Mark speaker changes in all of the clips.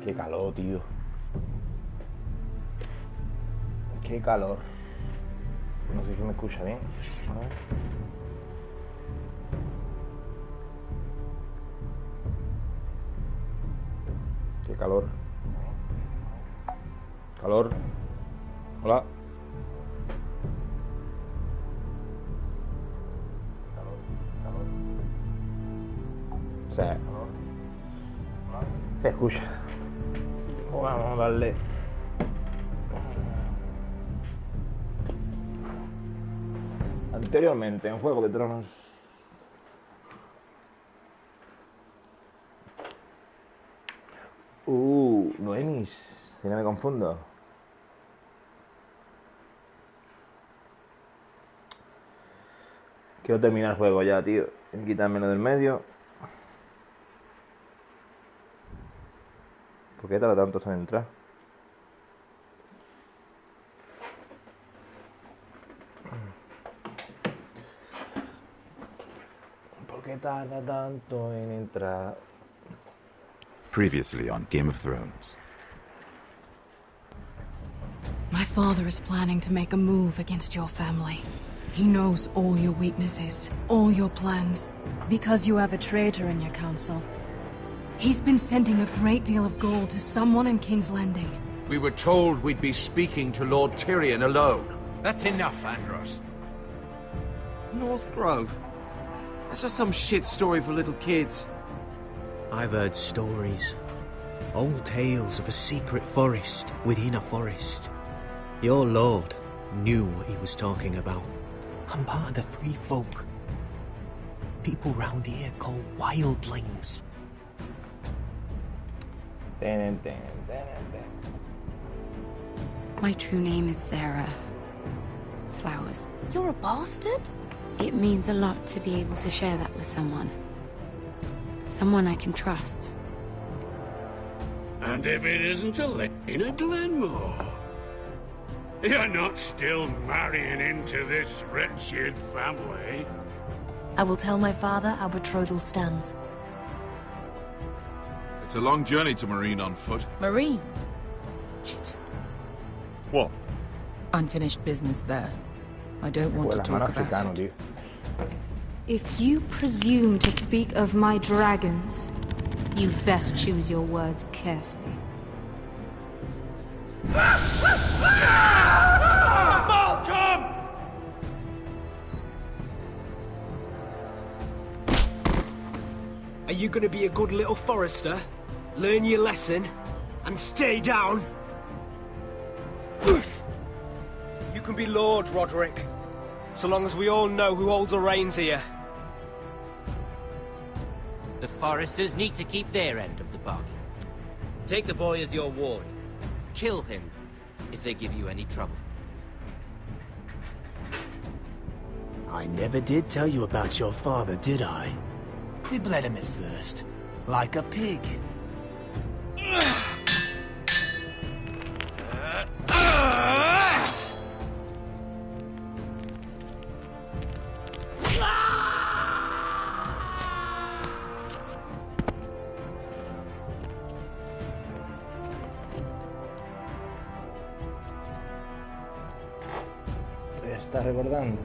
Speaker 1: Qué calor, tío. Qué calor. No sé si me escucha bien. A ver. Qué calor. Calor. Hola. Sí. Se escucha. Vamos a darle. Anteriormente en Juego de Tronos. Noemis, si no me confundo. Quiero terminar el juego ya, tío. Quitármelo del medio. ¿Por qué tarda tanto en entrar? ¿Por qué tarda tanto en entrar?
Speaker 2: Previously on Game of Thrones.
Speaker 3: My father is planning to make a move against your family. He knows all your weaknesses, all your plans, because you have a traitor in your council. He's been sending a great deal of gold to someone in King's Landing.
Speaker 4: We were told we'd be speaking to Lord Tyrion alone.
Speaker 5: That's enough, Andros.
Speaker 6: North Grove? That's just some shit story for little kids.
Speaker 7: I've heard stories. Old tales of a secret forest within a forest. Your lord knew what he was talking about. I'm part of the free folk. People round here call wildlings.
Speaker 8: My true name is Sarah Flowers.
Speaker 9: You're a bastard?
Speaker 8: It means a lot to be able to share that with someone. Someone I can trust.
Speaker 10: And if it isn't Elena Glenmore? You're not still marrying into this wretched family?
Speaker 9: I will tell my father our betrothal stands.
Speaker 4: It's a long journey to Marine on foot.
Speaker 9: Marine? Shit.
Speaker 4: What?
Speaker 11: Unfinished business there. I don't want to talk about it.
Speaker 12: If you presume to speak of my dragons, you best choose your words carefully.
Speaker 10: Malcolm!
Speaker 5: Are you gonna be a good little forester? Learn your lesson? And stay down? You can be Lord, Roderick. So long as we all know who holds the reins here.
Speaker 13: The foresters need to keep their end of the bargain. Take the boy as your ward. Kill him if they give you any trouble.
Speaker 7: I never did tell you about your father, did I? We bled him at first, like a pig.
Speaker 1: Está recordando.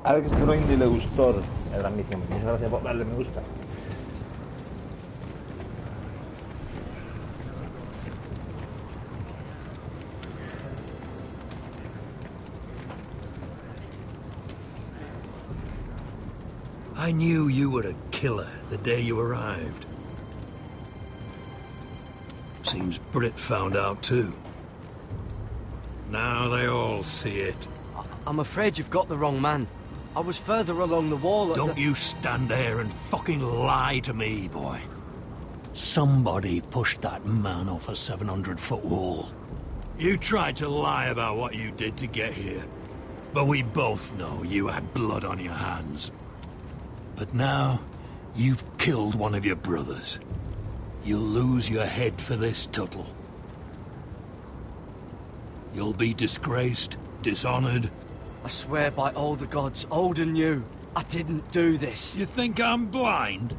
Speaker 1: Alex Droindi le gustó la transmisión. Muchas gracias por darle me gusta.
Speaker 10: I knew you were a killer the day you arrived. Seems Britt found out too. Now they all see it.
Speaker 6: I'm afraid you've got the wrong man. I was further along the wall at
Speaker 10: Don't you stand there and fucking lie to me, boy. Somebody pushed that man off a 700-foot wall. You tried to lie about what you did to get here. But we both know you had blood on your hands. But now, you've killed one of your brothers. You'll lose your head for this, Tuttle. You'll be disgraced, dishonored.
Speaker 5: I swear by all the gods, old and new, I didn't do this.
Speaker 10: You think I'm blind?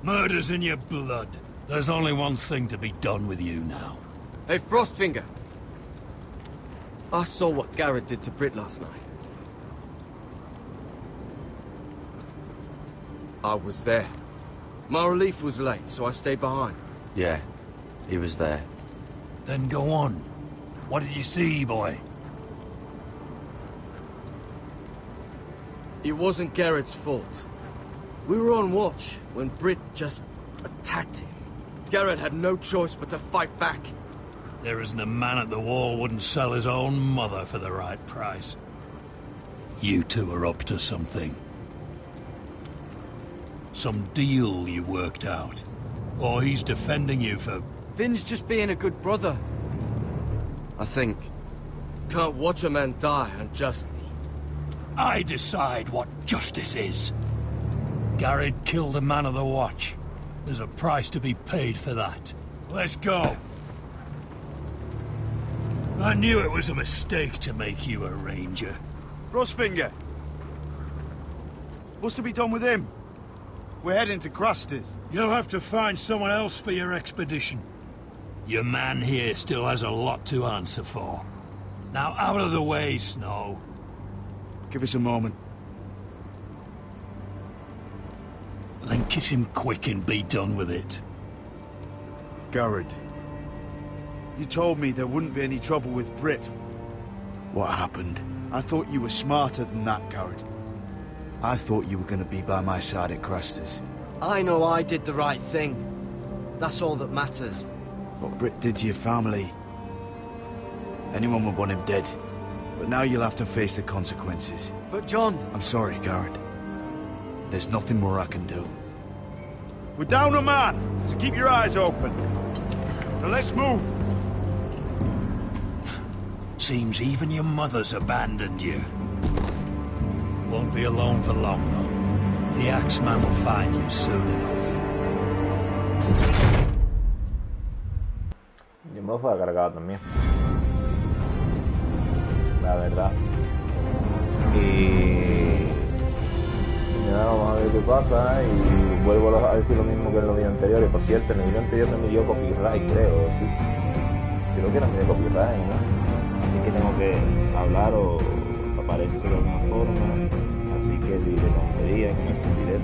Speaker 10: Murder's in your blood. There's only one thing to be done with you now.
Speaker 5: Hey, Frostfinger. I saw what Garrett did to Britt last night. I was there. My relief was late, so I stayed behind.
Speaker 2: Yeah, he was there.
Speaker 10: Then go on. What did you see, boy?
Speaker 5: It wasn't Garrett's fault. We were on watch when Britt just attacked him. Garrett had no choice but to fight back.
Speaker 10: There isn't a man at the wall wouldn't sell his own mother for the right price. You two are up to something. Some deal you worked out. Or he's defending you for...
Speaker 5: Finn's just being a good brother. I think. Can't watch a man die unjustly.
Speaker 10: I decide what justice is. Garrett killed a man of the watch. There's a price to be paid for that. Let's go. I knew it was a mistake to make you a ranger.
Speaker 14: Frostfinger. What's to be done with him? We're heading to Cruster's.
Speaker 10: You'll have to find someone else for your expedition. Your man here still has a lot to answer for. Now out of the way, Snow.
Speaker 14: Give us a moment.
Speaker 10: Then kiss him quick and be done with it.
Speaker 14: Garrett. You told me there wouldn't be any trouble with Britt. What happened? I thought you were smarter than that, Garrett. I thought you were going to be by my side at Cruster's.
Speaker 5: I know I did the right thing. That's all that matters.
Speaker 14: What Britt did to your family... anyone would want him dead. But now you'll have to face the consequences.
Speaker 5: But John...
Speaker 14: I'm sorry, Garrett. There's nothing more I can do. We're down a man, so keep your eyes open. Now let's move.
Speaker 10: Seems even your mother's abandoned you. Won't be alone for long, though. The Axeman will find you soon enough.
Speaker 1: Yo me lo fue a cargar también. La verdad. Y nada, vamos a ver qué pasa y vuelvo a decir lo mismo que en los vídeos anteriores. Por cierto, en el vídeo anterior me dio copyright, creo, sí. Creo que era medio copyright, ¿no? Así que tengo que hablar o aparecer de alguna forma. Así que diré tonterías, como estupidez,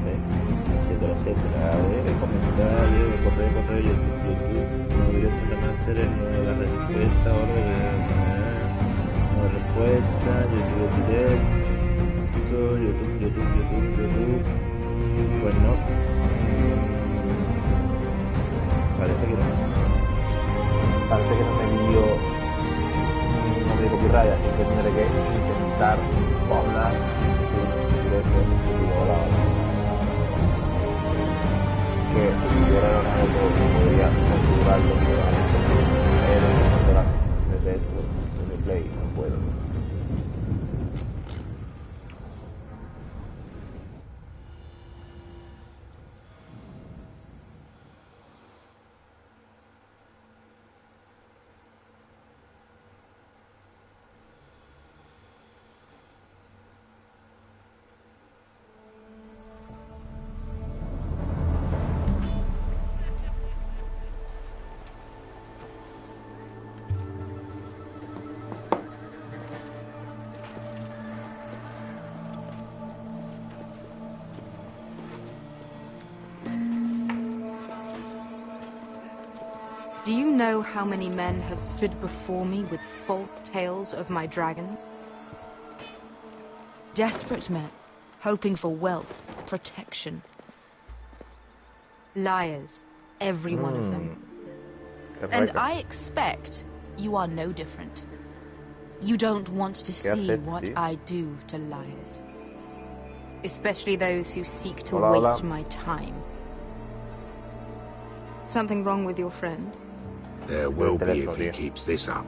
Speaker 1: etcétera, etcétera. A ver, comentarios, correo, YouTube, no directo de máster, la respuesta, ahora de respuesta, YouTube directo, YouTube. Pues no. Parece que no. Parece que no me dio copyright, así que tendré que intentar hablar que si yo era algo podría configurarlo desde esto, desde Play, no puedo.
Speaker 12: Do you know how many men have stood before me with false tales of my dragons? Desperate men, hoping for wealth, protection. Liars, every one of them. And I expect you are no different. You don't want to see what I do to liars. Especially those who seek to waste my time. Something wrong with your friend?
Speaker 10: There will be if he keeps this up.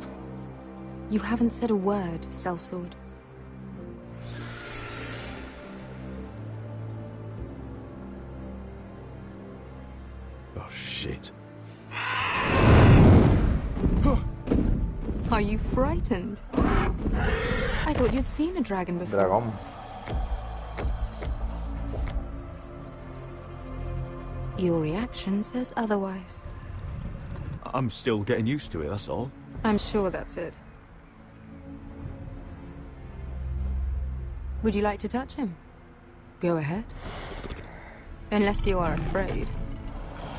Speaker 12: You haven't said a word, Sellsword.
Speaker 5: Oh, shit.
Speaker 3: Are you frightened? I thought you'd seen a dragon before.
Speaker 1: Dragón.
Speaker 12: Your reaction says otherwise.
Speaker 5: I'm still getting used to it, that's all.
Speaker 3: I'm sure that's it. Would you like to touch him? Go ahead. Unless you are afraid.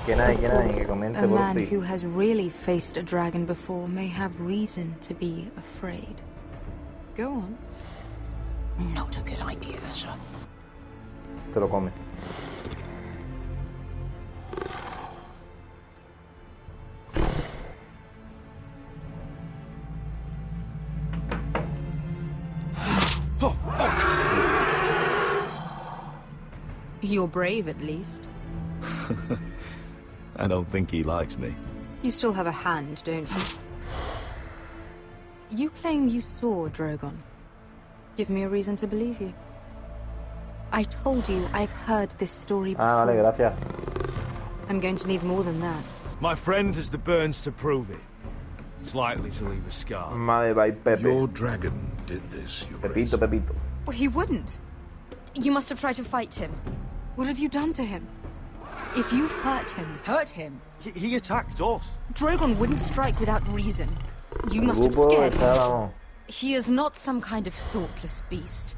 Speaker 1: ¿Quién hay? Que comente
Speaker 3: A
Speaker 1: por
Speaker 3: man
Speaker 1: fin.
Speaker 3: who has really faced a dragon before may have reason to be afraid. Go on.
Speaker 9: Not a good idea, sir.
Speaker 1: Te lo come.
Speaker 3: You're brave, at least.
Speaker 5: I don't think he likes me.
Speaker 3: You still have a hand, don't you? You claim you saw Drogon. Give me a reason to believe you. I told you I've heard this story before.
Speaker 1: Ah, vale, gracias.
Speaker 3: I'm going to need more than that.
Speaker 5: My friend has the burns to prove it. It's likely to leave a scar.
Speaker 1: Madre by Pepe.
Speaker 10: Your dragon did this, Your Grace.
Speaker 1: Pepito, Pepito.
Speaker 3: Well, he wouldn't. You must have tried to fight him. What have you done to him? If you've hurt him...
Speaker 5: Hurt him? He attacked us.
Speaker 3: Drogon wouldn't strike without reason. You must have scared him. He is not some kind of thoughtless beast.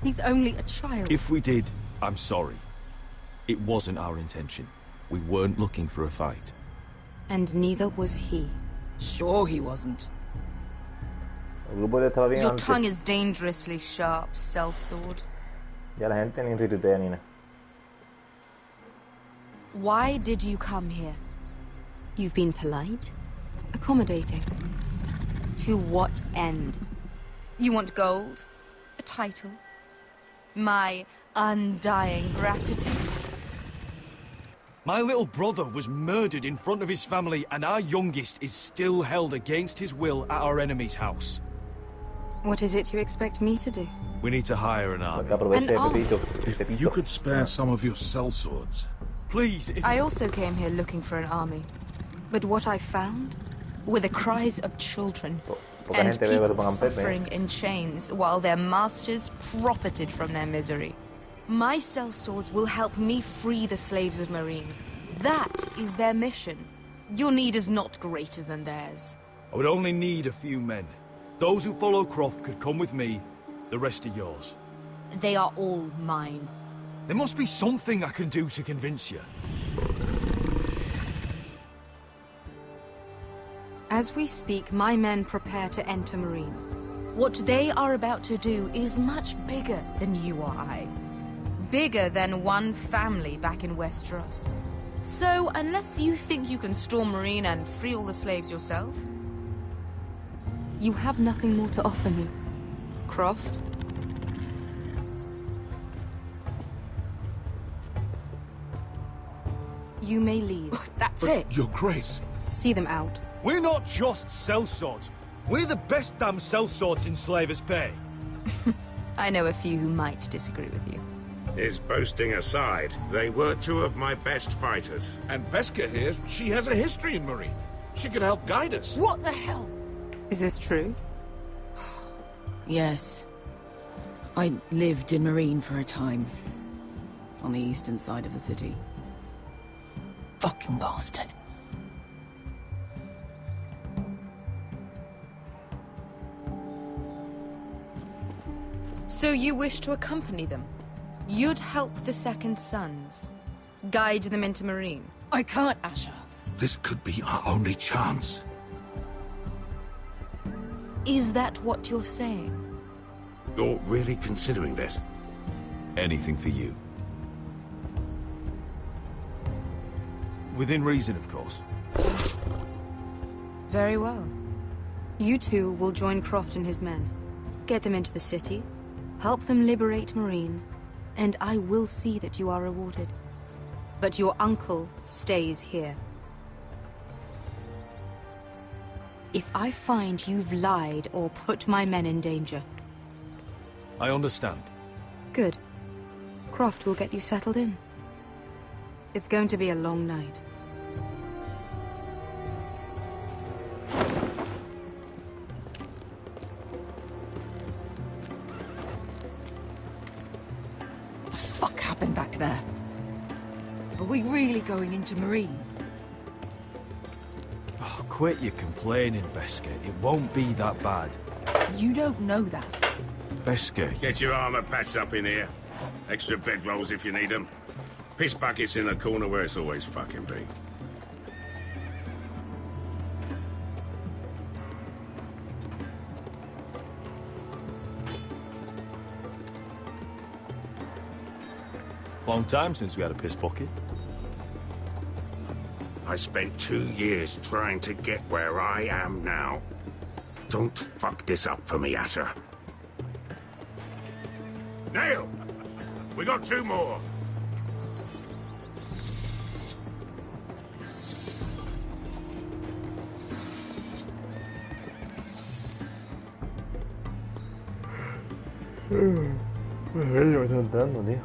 Speaker 3: He's only a child.
Speaker 5: If we did, I'm sorry. It wasn't our intention. We weren't looking for a fight.
Speaker 3: And neither was he.
Speaker 11: Sure he wasn't.
Speaker 12: Your tongue is dangerously sharp, sellsword.
Speaker 1: Ya la gente ni ritutea ni nada.
Speaker 12: Why did you come here?
Speaker 3: You've been polite, accommodating.
Speaker 12: To what end? You want gold? A title? My undying gratitude?
Speaker 5: My little brother was murdered in front of his family, and our youngest is still held against his will at our enemy's house.
Speaker 3: What is it you expect me to do?
Speaker 5: We need to hire an army.
Speaker 10: If you could spare some of your sellswords.
Speaker 5: Please, if...
Speaker 12: I also came here looking for an army. But what I found were the cries of children and people suffering in chains while their masters profited from their misery. My sellswords will help me free the slaves of Meereen. That is their mission. Your need is not greater than theirs.
Speaker 5: I would only need a few men. Those who follow Croft could come with me. The rest are yours.
Speaker 12: They are all mine.
Speaker 5: There must be something I can do to convince you.
Speaker 3: As we speak, my men prepare to enter Meereen.
Speaker 12: What they are about to do is much bigger than you or I. Bigger than one family back in Westeros. So, unless you think you can storm Meereen and free all the slaves yourself...
Speaker 3: You have nothing more to offer me, Croft. You may leave.
Speaker 12: That's it.
Speaker 10: Your Grace.
Speaker 3: See them out.
Speaker 5: We're not just sellswords. We're the best damn sellswords in Slavers' Bay.
Speaker 12: I know a few who might disagree with you.
Speaker 15: His boasting aside, they were two of my best fighters.
Speaker 10: And Beskha here, she has a history in Meereen. She can help guide us.
Speaker 12: What the hell?
Speaker 3: Is this true?
Speaker 11: Yes. I lived in Meereen for a time. On the eastern side of the city. Fucking bastard.
Speaker 12: So you wish to accompany them? You'd help the Second Sons? Guide them into Meereen?
Speaker 11: I can't, Asher.
Speaker 10: This could be our only chance.
Speaker 12: Is that what you're saying?
Speaker 15: You're really considering this?
Speaker 5: Anything for you. Within reason, of course.
Speaker 12: Very well.
Speaker 3: You two will join Croft and his men. Get them into the city, help them liberate Meereen, and I will see that you are rewarded. But your uncle stays here. If I find you've lied or put my men in danger...
Speaker 5: I understand.
Speaker 3: Good. Croft will get you settled in. It's going to be a long night.
Speaker 9: we really going into Marine?
Speaker 5: Oh, quit your complaining, Beskar. It won't be that bad.
Speaker 9: You don't know that.
Speaker 5: Beskar.
Speaker 15: Get your armor patched up in here. Extra bedrolls if you need them. Piss buckets in the corner where it's always fucking been.
Speaker 5: Long time since we had a piss bucket.
Speaker 15: I spent 2 years trying to get where I am now. Don't fuck this up for me, Asher. Nail! We got 2 more.
Speaker 1: Me está entrando, tío.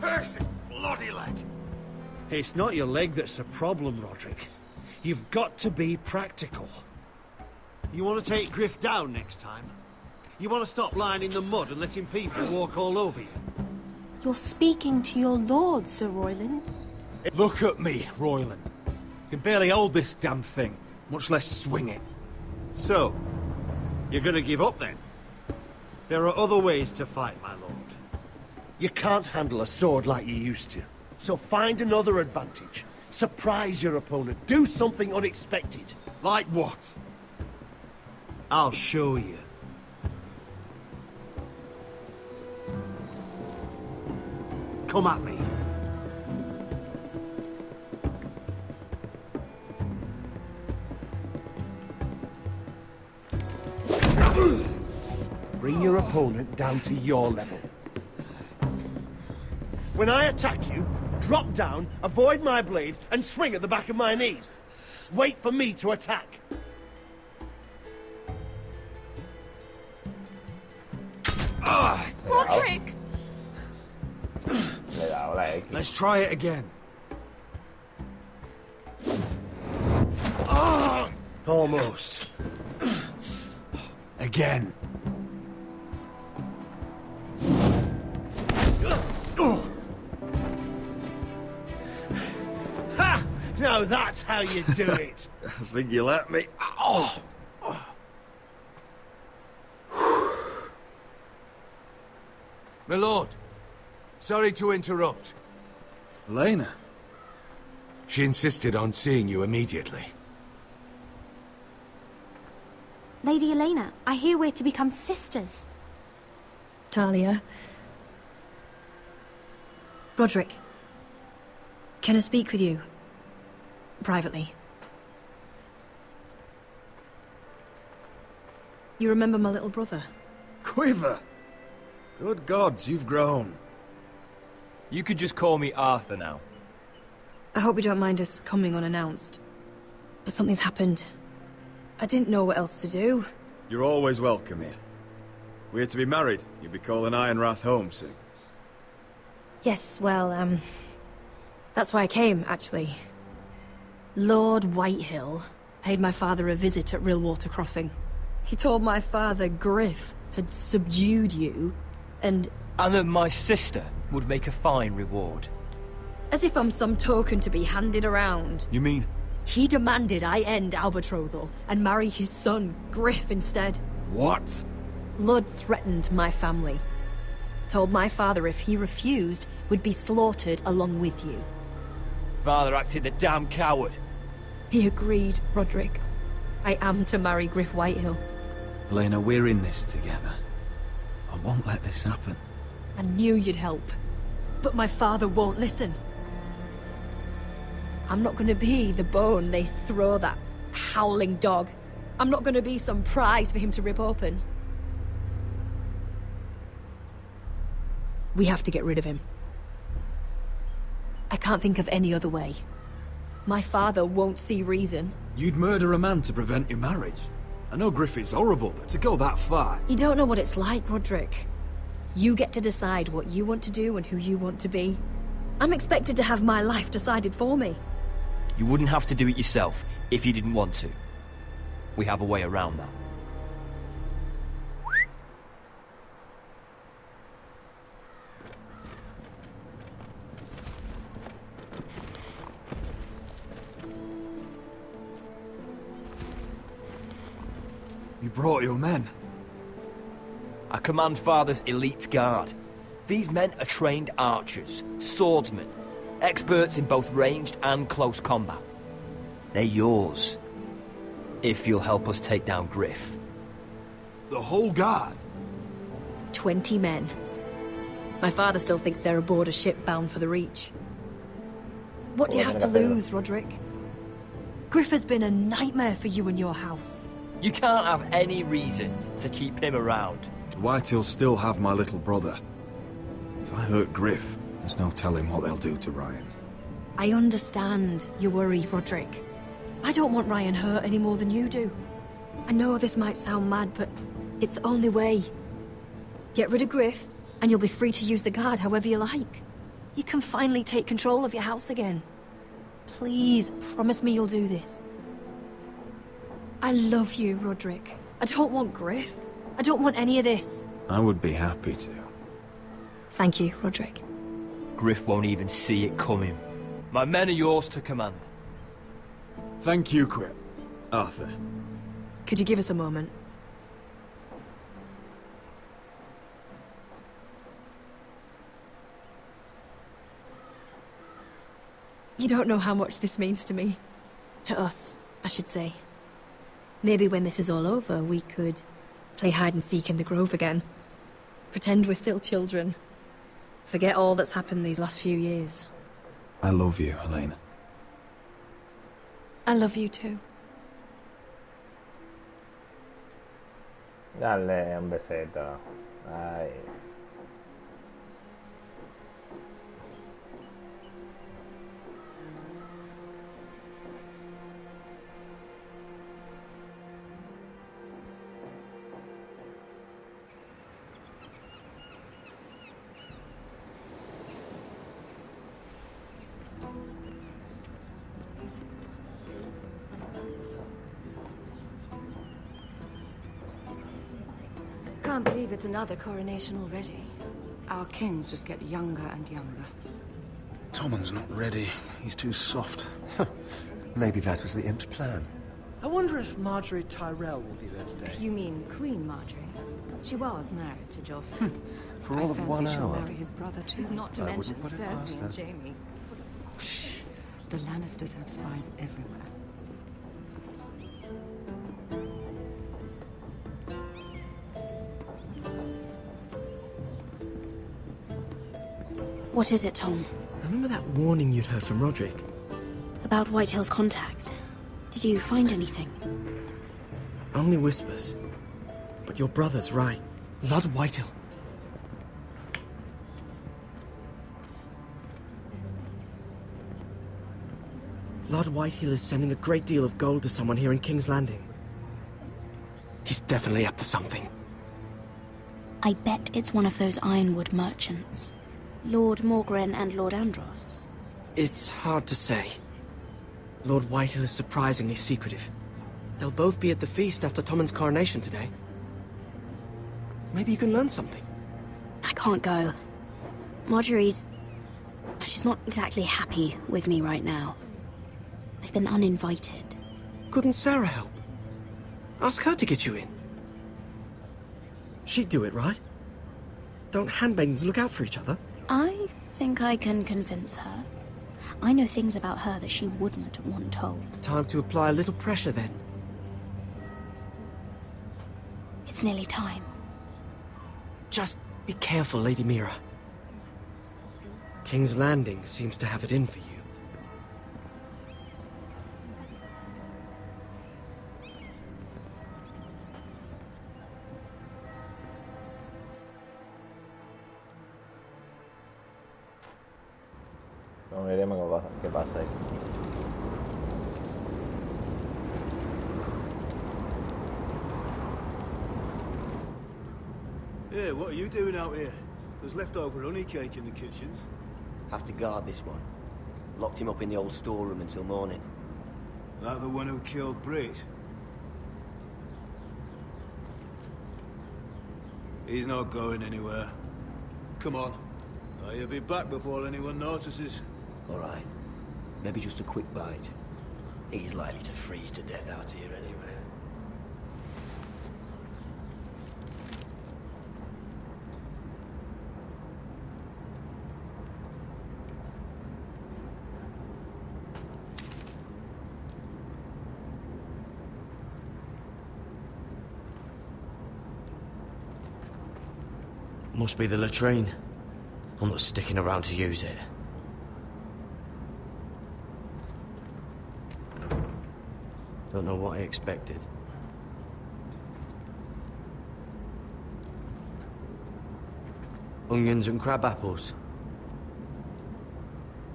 Speaker 5: Curse this bloody leg! It's not your leg that's a problem, Roderick. You've got to be practical. You want to take Griff down next time? You want to stop lying in the mud and letting people walk all over you?
Speaker 9: You're speaking to your lord, Sir Royland.
Speaker 5: Look at me, Royland. Can barely hold this damn thing, much less swing it. So, you're gonna give up then? There are other ways to fight, my lord. You can't handle a sword like you used to. So find another advantage. Surprise your opponent. Do something unexpected. Like what? I'll show you. Come at me. Bring your opponent down to your level. When I attack you, drop down, avoid my blade, and swing at the back of my knees. Wait for me to attack.
Speaker 9: Roderick!
Speaker 5: Let's try it again. Almost. Again. Ha! Now that's how you do it.
Speaker 16: I think you let me. Oh!
Speaker 5: My lord, sorry to interrupt.
Speaker 16: Elena?
Speaker 5: She insisted on seeing you immediately.
Speaker 17: Lady Elena, I hear we're to become sisters.
Speaker 9: Talia. Roderick. Can I speak with you? Privately. You remember my little brother?
Speaker 16: Quiver! Good gods, you've grown.
Speaker 18: You could just call me Arthur now.
Speaker 9: I hope you don't mind us coming unannounced. But something's happened. I didn't know what else to do.
Speaker 16: You're always welcome here. We're to be married. You'll be calling Ironrath home soon.
Speaker 9: Yes, well, that's why I came, actually. Lord Whitehill paid my father a visit at Rillwater Crossing. He told my father Griff had subdued you, and
Speaker 18: that my sister would make a fine reward.
Speaker 9: As if I'm some token to be handed around.
Speaker 16: You mean?
Speaker 9: He demanded I end our betrothal and marry his son, Griff, instead.
Speaker 16: What?
Speaker 9: Lud threatened my family. Told my father if he refused, would be slaughtered along with you.
Speaker 18: Father acted the damn coward.
Speaker 9: He agreed, Roderick. I am to marry Griff Whitehill.
Speaker 16: Elena, we're in this together. I won't let this happen.
Speaker 9: I knew you'd help. But my father won't listen. I'm not gonna be the bone they throw that howling dog. I'm not gonna be some prize for him to rip open. We have to get rid of him. I can't think of any other way. My father won't see reason.
Speaker 16: You'd murder a man to prevent your marriage. I know Griffith's horrible, but to go that far...
Speaker 9: You don't know what it's like, Roderick. You get to decide what you want to do and who you want to be. I'm expected to have my life decided for me.
Speaker 18: You wouldn't have to do it yourself if you didn't want to. We have a way around that.
Speaker 5: You brought your men.
Speaker 18: I command Father's elite guard. These men are trained archers, swordsmen, experts in both ranged and close combat. They're yours, if you'll help us take down Griff.
Speaker 5: The whole guard?
Speaker 9: 20 men. My father still thinks they're aboard a ship bound for the Reach. What do you have to lose, Roderick? Griff has been a nightmare for you and your house.
Speaker 18: You can't have any reason to keep him around.
Speaker 16: Whitehill'll still have my little brother. If I hurt Griff, there's no telling what they'll do to Ryan.
Speaker 9: I understand your worry, Roderick. I don't want Ryan hurt any more than you do. I know this might sound mad, but it's the only way. Get rid of Griff, and you'll be free to use the guard however you like. You can finally take control of your house again. Please, promise me you'll do this. I love you, Roderick. I don't want Griff. I don't want any of this.
Speaker 16: I would be happy to.
Speaker 9: Thank you, Roderick.
Speaker 18: Griff won't even see it coming. My men are yours to command.
Speaker 5: Thank you, Arthur.
Speaker 9: Could you give us a moment? You don't know how much this means to me. To us, I should say. Maybe when this is all over, we could play hide-and-seek in the Grove again. Pretend we're still children. Forget all that's happened these last few years.
Speaker 16: I love you, Elena.
Speaker 9: I love you too.
Speaker 1: Dale un besito. Ay.
Speaker 11: Can't believe it's another coronation already. Our kings just get younger and younger.
Speaker 19: Tommen's not ready. He's too soft. Maybe that was the imp's plan.
Speaker 20: I wonder if Marjorie Tyrell will be there today.
Speaker 11: You mean Queen Marjorie? She was married to Joffrey.
Speaker 19: For all of 1 hour.
Speaker 11: She'll marry his brother too. Not to mention Cersei and Jaime. Shh. The Lannisters have spies everywhere.
Speaker 8: What is it, Tom?
Speaker 7: Remember that warning you'd heard from Roderick?
Speaker 8: About Whitehill's contact. Did you find anything?
Speaker 7: Only whispers. But your brother's right. Lord Whitehill. Lord Whitehill is sending a great deal of gold to someone here in King's Landing. He's definitely up to something.
Speaker 8: I bet it's one of those ironwood merchants. Lord Morgren and Lord Andros.
Speaker 7: It's hard to say. Lord Whitehill is surprisingly secretive. They'll both be at the feast after Tommen's coronation today. Maybe you can learn something.
Speaker 8: I can't go. Marjorie's... she's not exactly happy with me right now. I've been uninvited.
Speaker 7: Couldn't Sarah help? Ask her to get you in. She'd do it, right? Don't handmaidens look out for each other?
Speaker 8: I think I can convince her. I know things about her that she wouldn't want told.
Speaker 7: Time to apply a little pressure, then.
Speaker 8: It's nearly time.
Speaker 7: Just be careful, Lady Mira. King's Landing seems to have it in for you.
Speaker 1: No, veremos qué pasa ahí.
Speaker 14: Hey, what are you doing out here? There's leftover honey cake in the kitchens.
Speaker 21: Have to guard this one. Locked him up in the old storeroom until morning.
Speaker 14: That the one who killed Brit? He's not going anywhere. Come on. He'll be back before anyone notices.
Speaker 21: All right. Maybe just a quick bite. He's likely to freeze to death out here anyway.
Speaker 18: Must be the latrine. I'm not sticking around to use it. Don't know what I expected. Onions and crab apples.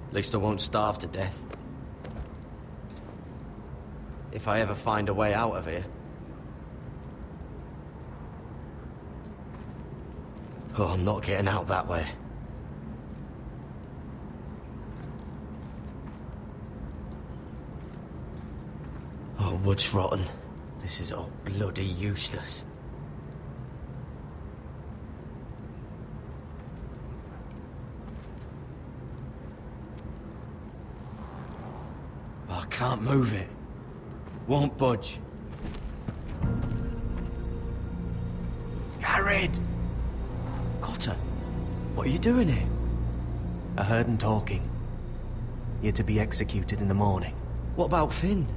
Speaker 18: At least I won't starve to death. If I ever find a way out of here. Oh, I'm not getting out that way. Oh, wood's rotten. This is all bloody useless. Oh, I can't move it. Won't budge. Garrett! Cotter, what are you doing here?
Speaker 7: I heard him talking. You're to be executed in the morning.
Speaker 18: What about Finn?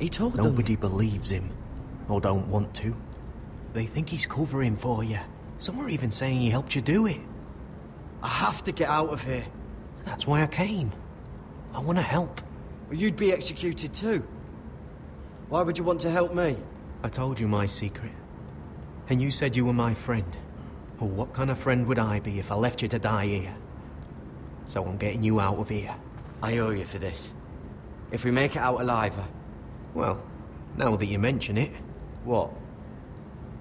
Speaker 18: He told them.
Speaker 7: Nobody believes him, or don't want to. They think he's covering for you. Some are even saying he helped you do it.
Speaker 18: I have to get out of here.
Speaker 7: That's why I came. I want to help.
Speaker 18: Well, you'd be executed too. Why would you want to help me?
Speaker 7: I told you my secret. And you said you were my friend. Well, what kind of friend would I be if I left you to die here? So I'm getting you out of here.
Speaker 18: I owe you for this. If we make it out alive...
Speaker 7: Well, now that you mention it...
Speaker 18: What?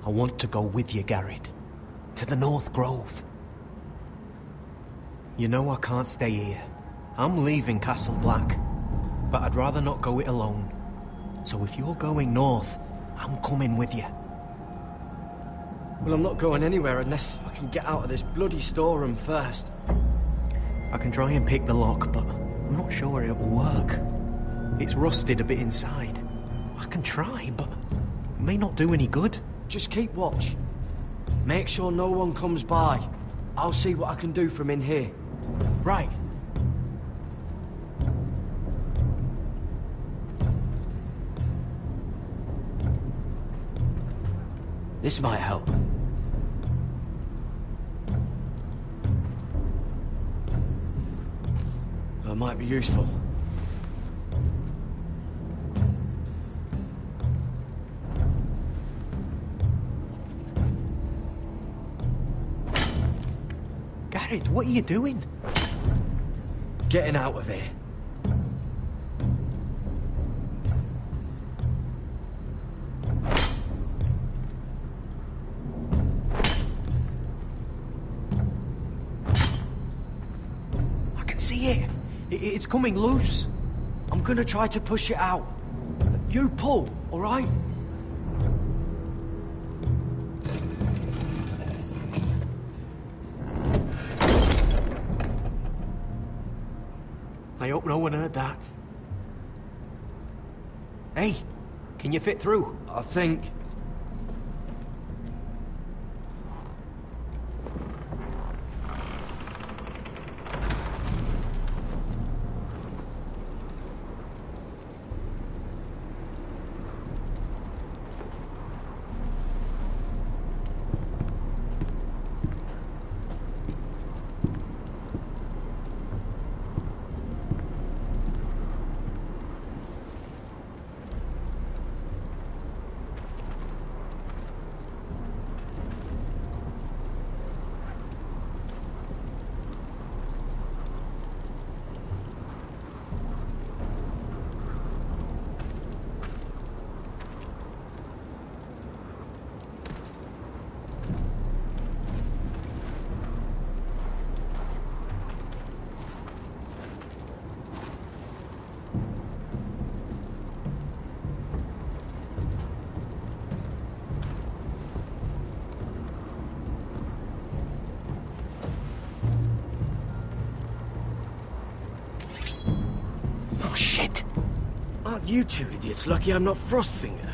Speaker 7: I want to go with you, Garrett. To the North Grove. You know I can't stay here. I'm leaving Castle Black. But I'd rather not go it alone. So if you're going north, I'm coming with you.
Speaker 18: Well, I'm not going anywhere unless I can get out of this bloody storeroom first.
Speaker 7: I can try and pick the lock, but I'm not sure it'll work. It's rusted a bit inside. I can try, but it may not do any good.
Speaker 18: Just keep watch. Make sure no one comes by. I'll see what I can do from in here.
Speaker 7: Right.
Speaker 18: This might help. It might be useful.
Speaker 7: Garrett, what are you doing?
Speaker 18: Getting out of here.
Speaker 7: See it? It's coming loose.
Speaker 18: I'm gonna try to push it out. You pull, all right?
Speaker 7: I hope no one heard that. Hey, can you fit through?
Speaker 18: I think...
Speaker 7: Aren't you two idiots lucky I'm not Frostfinger?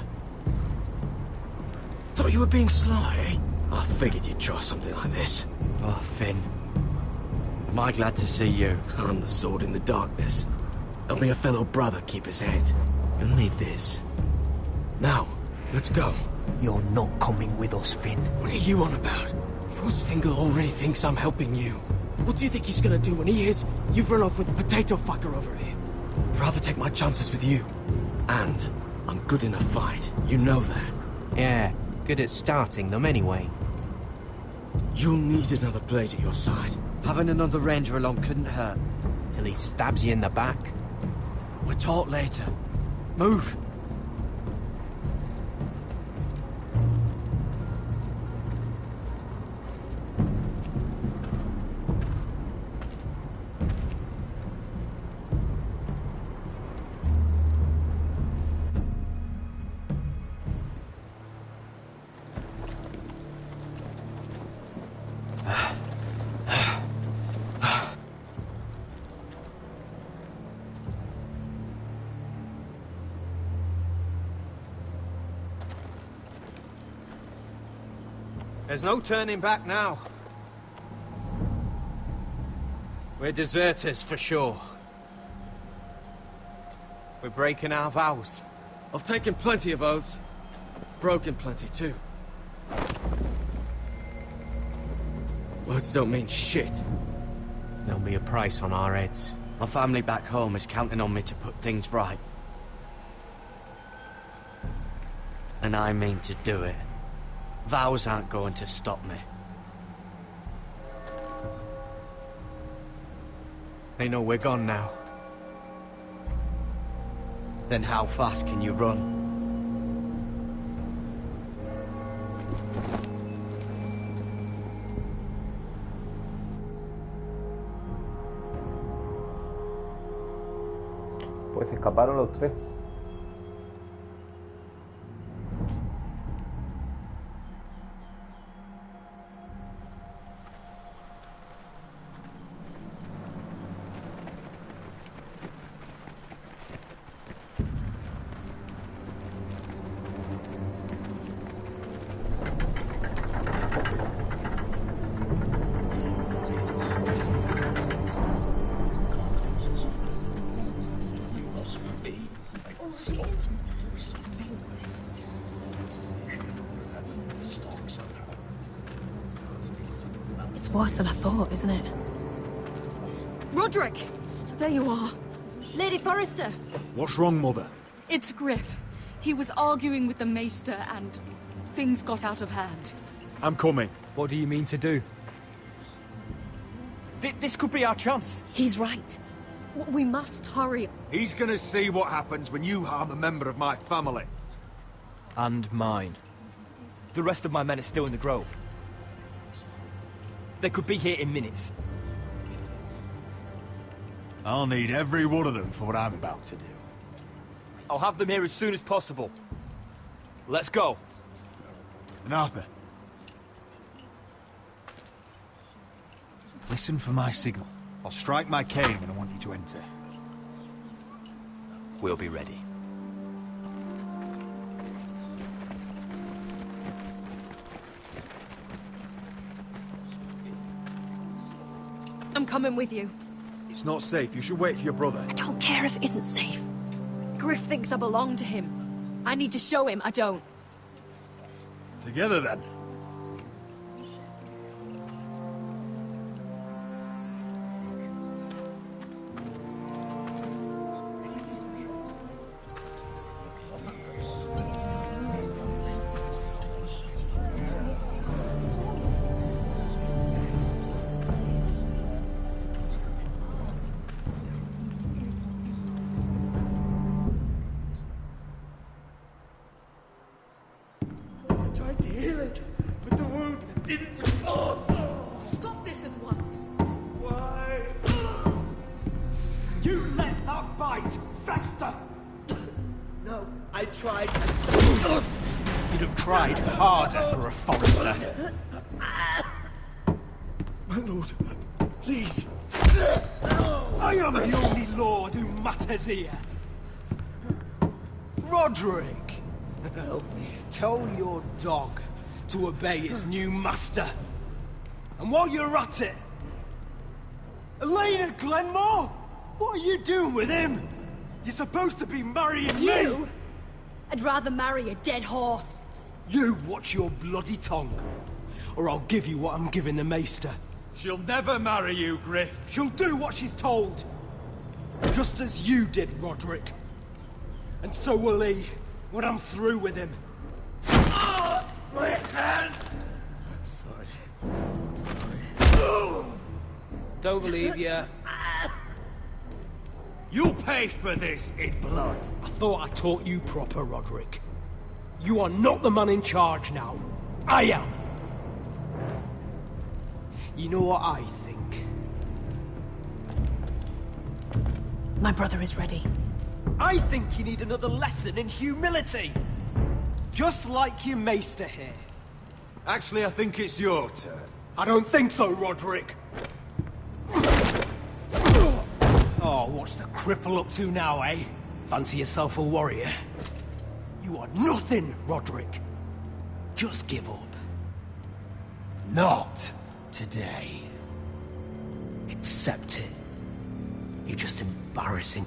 Speaker 7: Thought you were being sly, eh? I figured you'd try something like this.
Speaker 21: Oh, Finn. Am I glad to see you?
Speaker 7: I'm the sword in the darkness. Helping a fellow brother keep his head. You'll need this. Now, let's go. You're not coming with us, Finn. What are you on about? Frostfinger already thinks I'm helping you. What do you think he's gonna do when he hears you've run off with Potato Fucker over here? I'd rather take my chances with you. And I'm good in a fight. You know that.
Speaker 4: Yeah, good at starting them anyway.
Speaker 7: You'll need another blade at your side.
Speaker 21: Having another ranger along couldn't hurt.
Speaker 4: Till he stabs you in the back.
Speaker 21: We'll talk later. Move!
Speaker 4: There's no turning back now. We're deserters for sure. We're breaking our vows.
Speaker 7: I've taken plenty of oaths. Broken plenty too. Words don't mean shit.
Speaker 4: There'll be a price on our heads.
Speaker 21: My family back home is counting on me to put things right. And I mean to do it. Vows aren't going to stop me.
Speaker 4: They know we're gone now.
Speaker 21: Then how fast can you run?
Speaker 1: Pues escaparon los tres.
Speaker 9: It's worse than I thought, isn't it? Roderick! There you are. Lady Forrester!
Speaker 5: What's wrong, Mother?
Speaker 3: It's Griff. He was arguing with the Maester and things got out of hand.
Speaker 5: I'm coming.
Speaker 18: What do you mean to do? This could be our chance.
Speaker 9: He's right. We must hurry.
Speaker 5: He's gonna see what happens when you harm a member of my family.
Speaker 18: And mine. The rest of my men are still in the grove. They could be here in minutes.
Speaker 5: I'll need every one of them for what I'm about to do.
Speaker 18: I'll have them here as soon as possible. Let's go.
Speaker 5: And Arthur, listen for my signal. I'll strike my cane when I want you to enter.
Speaker 18: We'll be ready.
Speaker 9: I'm coming with you.
Speaker 5: It's not safe. You should wait for your brother.
Speaker 9: I don't care if it isn't safe. Griff thinks I belong to him. I need to show him I don't.
Speaker 5: Together, then.
Speaker 3: Stop this at once!
Speaker 5: Why?
Speaker 18: You let that bite fester!
Speaker 20: No, I tried.
Speaker 18: You'd have tried harder for a Forester.
Speaker 20: My lord, please.
Speaker 18: I am the only lord who matters here. Roderick! Help me. Tell your dog to obey his new master. And while you're at it... Elena Glenmore? What are you doing with him? You're supposed to be marrying me!
Speaker 9: You? I'd rather marry a dead horse.
Speaker 18: You watch your bloody tongue, or I'll give you what I'm giving the maester.
Speaker 5: She'll never marry you, Griff.
Speaker 18: She'll do what she's told. Just as you did, Roderick. And so will he, when I'm through with him.
Speaker 5: My hand!
Speaker 18: Don't believe you.
Speaker 5: You'll pay for this in blood.
Speaker 18: I thought I taught you proper, Roderick. You are not the man in charge now. I am. You know what I think?
Speaker 9: My brother is ready.
Speaker 18: I think you need another lesson in humility. Just like your maester here.
Speaker 5: Actually, I think it's your turn.
Speaker 18: I don't think so, Roderick. Oh, what's the cripple up to now, eh? Fancy yourself a warrior? You are nothing, Roderick. Just give up. Not today. Accept it. You're just embarrassing.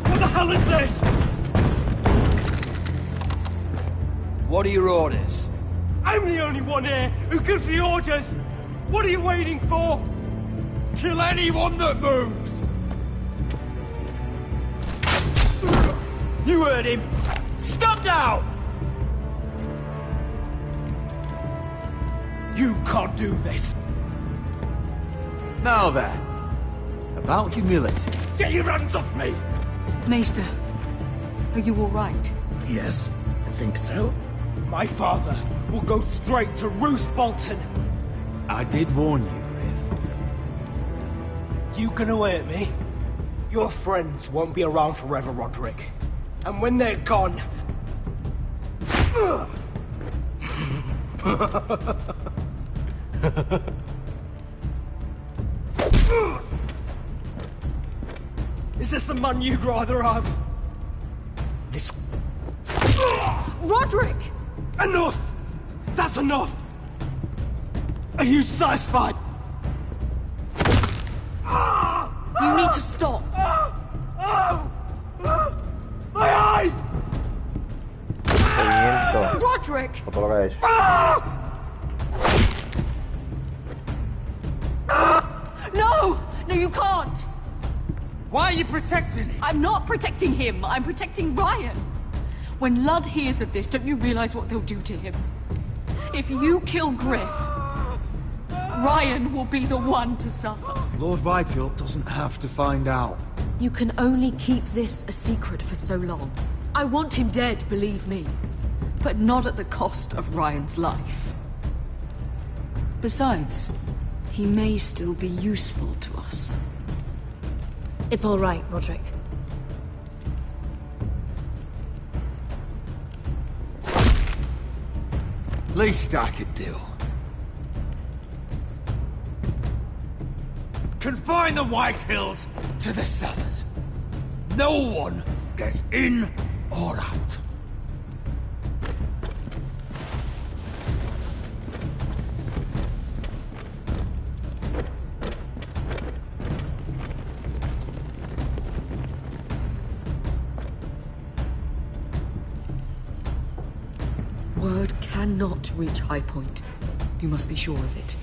Speaker 18: What the hell is this? What are your orders? I'm the only one here who gives the orders! What are you waiting for?
Speaker 5: Kill anyone that moves!
Speaker 18: You heard him! Stop now! You can't do this!
Speaker 5: Now then, about humility.
Speaker 18: Get your hands off me!
Speaker 9: Maester, are you all right?
Speaker 21: Yes, I think so.
Speaker 18: My father will go straight to Roose Bolton.
Speaker 5: I did warn you, Griff.
Speaker 18: You gonna hurt me? Your friends won't be around forever, Roderick. And when they're gone... Is this the man you'd rather have? This...
Speaker 9: Roderick!
Speaker 18: Enough! That's enough! Are you satisfied?
Speaker 9: You need to stop!
Speaker 18: My eye!
Speaker 1: Seguimiento.
Speaker 9: Roderick!
Speaker 1: Por todo lo que ha hecho.
Speaker 9: No! No, you can't!
Speaker 5: Why are you protecting him?
Speaker 9: I'm not protecting him. I'm protecting Ryan. When Ludd hears of this, don't you realize what they'll do to him? If you kill Griff, Ryan will be the one to suffer.
Speaker 16: Lord Whitehill doesn't have to find out.
Speaker 9: You can only keep this a secret for so long. I want him dead, believe me. But not at the cost of Ryan's life. Besides, he may still be useful to us. It's all right, Roderick.
Speaker 5: Least I could do. Confine the Whitehills to the cellars. No one gets in or out.
Speaker 9: Word cannot reach High Point. You must be sure of it.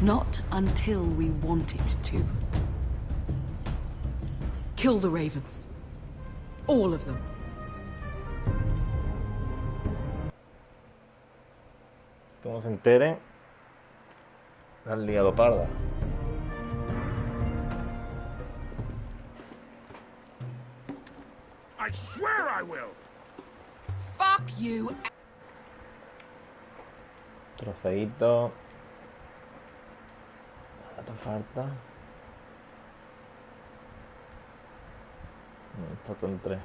Speaker 9: Not until we want it to. Kill the ravens. All of them.
Speaker 1: Como se entere, la han liado parda.
Speaker 15: I swear I will.
Speaker 12: Fuck you.
Speaker 1: Trofeito. ¿Cuánto falta? Faltan 3.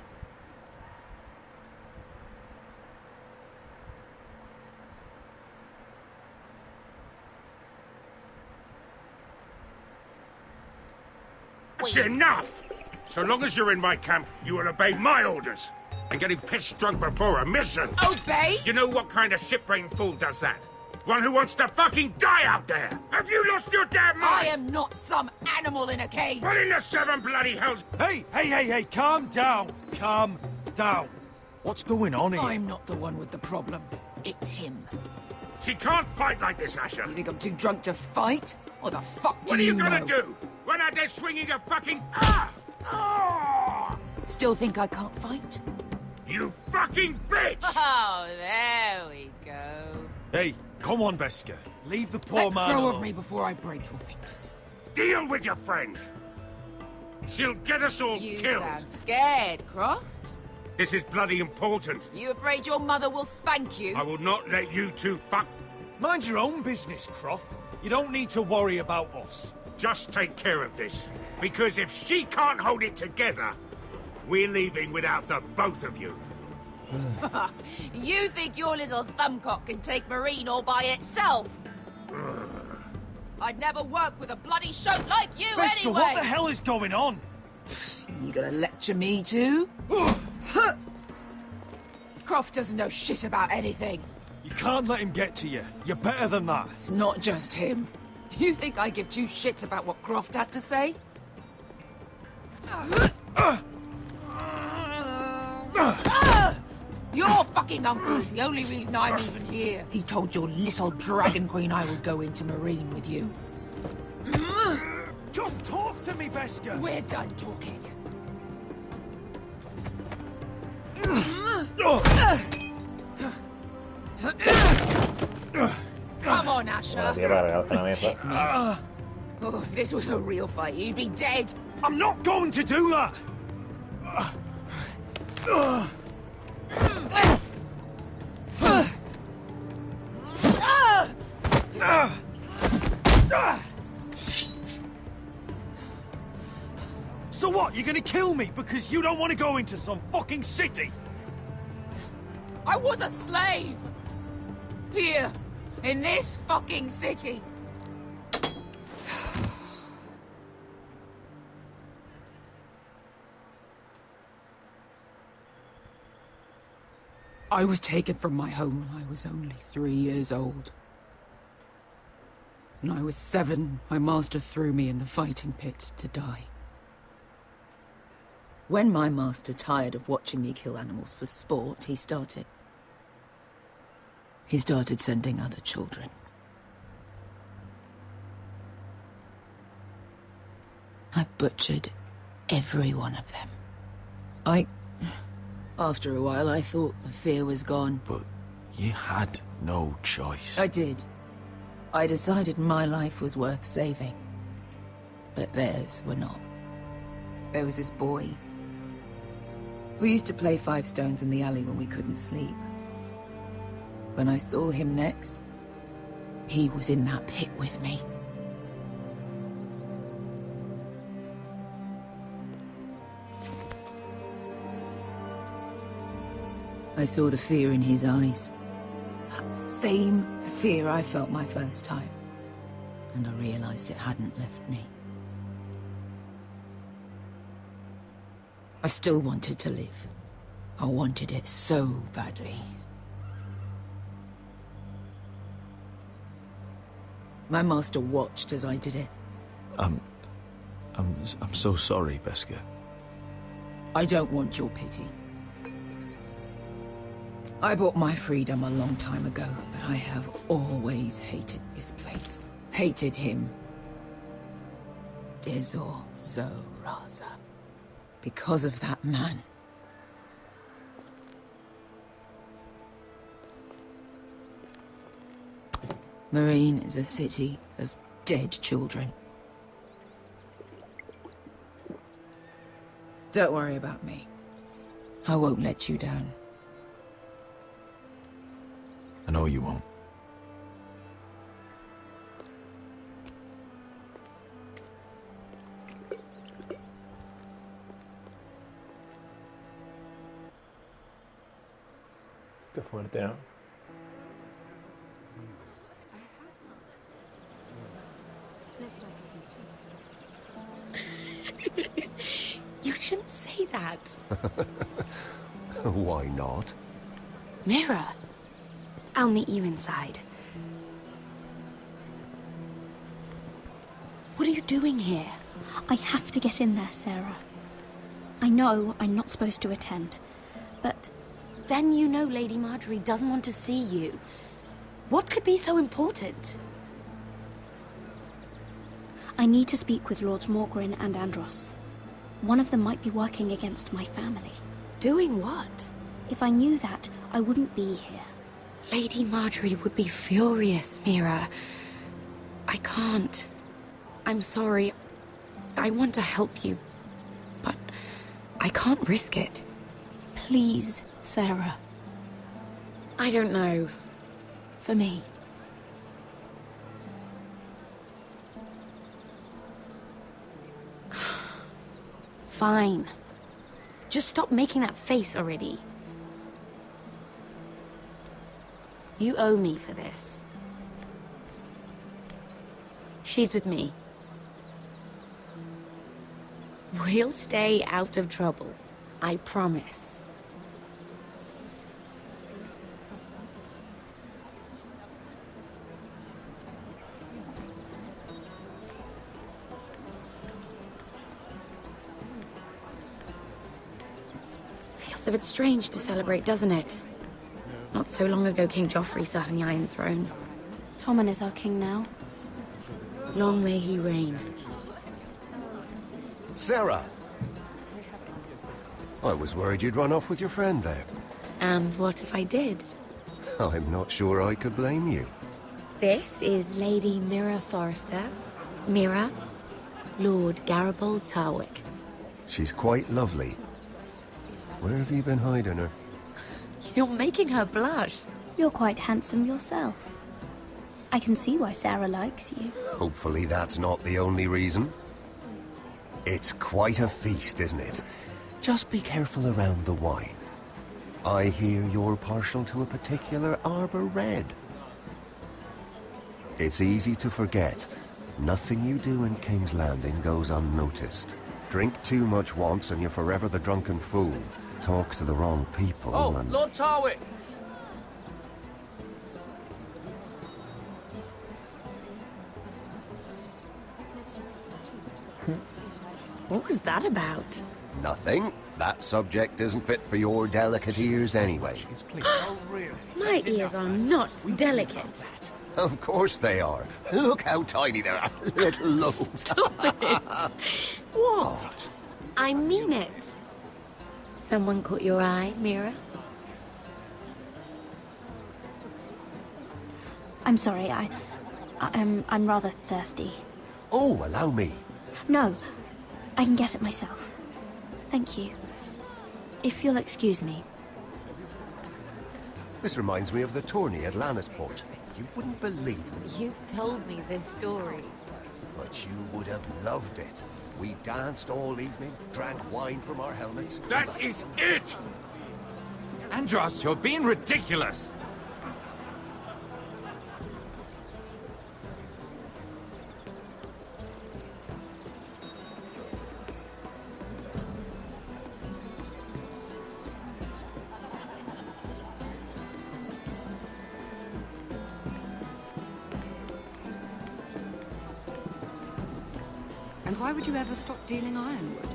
Speaker 15: That's enough! So long as you're in my camp, you will obey my orders. And getting pissed drunk before a mission.
Speaker 12: Obey?
Speaker 15: You know what kind of shit-brained fool does that? One who wants to fucking die out there! Have you lost your damn mind?
Speaker 12: I am not some animal in a cage!
Speaker 15: Put in the 7 bloody hells!
Speaker 5: Hey, calm down! Calm down! What's going on here?
Speaker 12: I'm not the one with the problem. It's him.
Speaker 15: She can't fight like this, Asher!
Speaker 12: You think I'm too drunk to fight? What the fuck do
Speaker 15: What are you
Speaker 12: know?
Speaker 15: gonna do? Run out there swinging a fucking... Ah! Oh!
Speaker 12: Still think I can't fight?
Speaker 15: You fucking bitch!
Speaker 12: Oh, there we go.
Speaker 5: Hey, come on, Beskar. Leave the poor man
Speaker 12: Let go
Speaker 5: alone.
Speaker 12: of me before I break your fingers.
Speaker 15: Deal with your friend! She'll get us all
Speaker 12: You
Speaker 15: killed!
Speaker 12: sound scared, Croft.
Speaker 15: This is bloody important.
Speaker 12: You afraid your mother will spank you?
Speaker 15: I will not let you two fuck...
Speaker 5: Mind your own business, Croft. You don't need to worry about us.
Speaker 15: Just take care of this. Because if she can't hold it together, we're leaving without the both of you.
Speaker 12: You think your little thumbcock can take Marine all by itself? I'd never work with a bloody shote like you
Speaker 5: Beskar,
Speaker 12: anyway!
Speaker 5: what the hell is going on?
Speaker 12: You gonna lecture me too? Croft doesn't know shit about anything.
Speaker 5: You can't let him get to you. You're better than that.
Speaker 12: It's not just him. You think I give two shits about what Croft has to say? Your fucking uncle is the only reason I'm even here. He told your little dragon queen I would go into Marine with you.
Speaker 5: Just talk to me, Beskar.
Speaker 12: We're done talking. Come on, Asher. Oh, if this was a real fight, you'd be dead.
Speaker 5: I'm not going to do that! So what, you're gonna kill me because you don't want to go into some fucking city?
Speaker 12: I was a slave! Here, in this fucking city. I was taken from my home when I was only 3 years old. When I was 7, my master threw me in the fighting pits to die. When my master tired of watching me kill animals for sport, he started sending other children. I butchered every one of them. After a while, I thought the fear was gone.
Speaker 19: But you had no choice.
Speaker 12: I did. I decided my life was worth saving. But theirs were not. There was this boy. We used to play 5 stones in the alley when we couldn't sleep. When I saw him next, he was in that pit with me. I saw the fear in his eyes. That same fear I felt my first time. And I realized it hadn't left me. I still wanted to live. I wanted it so badly. My master watched as I did it.
Speaker 19: I'm so sorry, Beskar.
Speaker 12: I don't want your pity. I bought my freedom a long time ago, but I have always hated this place. Hated him. Dezor Zo Raza. Because of that man. Marine is a city of dead children. Don't worry about me. I won't let you down.
Speaker 19: I know you won't.
Speaker 1: Qué fuerte, ¿no?
Speaker 8: say that.
Speaker 13: Why not?
Speaker 8: Mira, I'll meet you inside. What are you doing here?
Speaker 17: I have to get in there, Sarah. I know I'm not supposed to attend, but...
Speaker 8: Then you know Lady Marjorie doesn't want to see you. What could be so important?
Speaker 17: I need to speak with Lords Morgrin and Andros. One of them might be working against my family.
Speaker 8: Doing what?
Speaker 17: If I knew that, I wouldn't be here.
Speaker 8: Lady Marjorie would be furious, Mira. I can't. I'm sorry. I want to help you, but I can't risk it.
Speaker 17: Please, Sarah.
Speaker 8: I don't know. For me. Fine. Just stop making that face already. You owe me for this. She's with me. We'll stay out of trouble. I promise. Feels a bit strange to celebrate, doesn't it? Not so long ago, King Joffrey sat on the Iron Throne.
Speaker 17: Tommen is our king now.
Speaker 8: Long may he reign.
Speaker 13: Sarah! I was worried you'd run off with your friend there.
Speaker 8: And what if I did?
Speaker 13: I'm not sure I could blame you.
Speaker 8: This is Lady Mira Forrester. Mira, Lord Garibald Tarwick.
Speaker 13: She's quite lovely. Where have you been hiding her?
Speaker 8: You're making her blush.
Speaker 17: You're quite handsome yourself. I can see why Sarah likes you.
Speaker 13: Hopefully that's not the only reason. It's quite a feast, isn't it? Just be careful around the wine. I hear you're partial to a particular Arbor Red. It's easy to forget. Nothing you do in King's Landing goes unnoticed. Drink too much once and you're forever the drunken fool. Talk to the wrong people and...
Speaker 18: Lord Tarwick!
Speaker 8: What was that about?
Speaker 13: Nothing. That subject isn't fit for your delicate ears anyway.
Speaker 8: My ears are not delicate.
Speaker 13: Of course they are. Look how tiny they are. Little lobes.
Speaker 8: Stop it.
Speaker 13: What?
Speaker 8: I mean it. Someone caught your eye, Mira?
Speaker 17: I'm sorry, I'm rather thirsty.
Speaker 13: Oh, allow me.
Speaker 17: No, I can get it myself. Thank you.
Speaker 8: If you'll excuse me.
Speaker 13: This reminds me of the tourney at Lannisport. You wouldn't believe them.
Speaker 8: You've told me this story.
Speaker 13: But you would have loved it. We danced all evening, drank wine from our helmets.
Speaker 15: That is it!
Speaker 22: Andros, you're being ridiculous!
Speaker 11: And why would you ever stop dealing ironwood?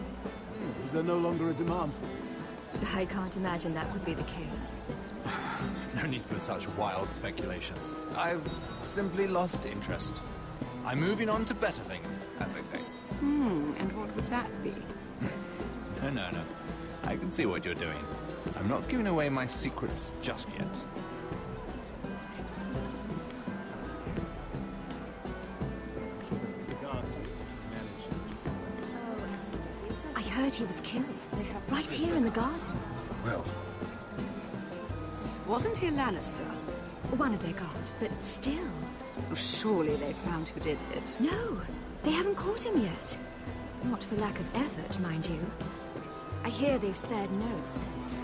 Speaker 5: Is there no longer a demand for it?
Speaker 9: I can't imagine that would be the case.
Speaker 23: No need for such wild speculation. I've simply lost interest. I'm moving on to better things, as they say.
Speaker 11: And what would that be?
Speaker 23: No. I can see what you're doing. I'm not giving away my secrets just yet.
Speaker 9: I heard he was killed. Right here in the garden.
Speaker 19: Well...
Speaker 11: Wasn't he a Lannister?
Speaker 9: One of their guard, but still.
Speaker 11: Well, surely they found who did it.
Speaker 9: No, they haven't caught him yet. Not for lack of effort, mind you. I hear they've spared no expense.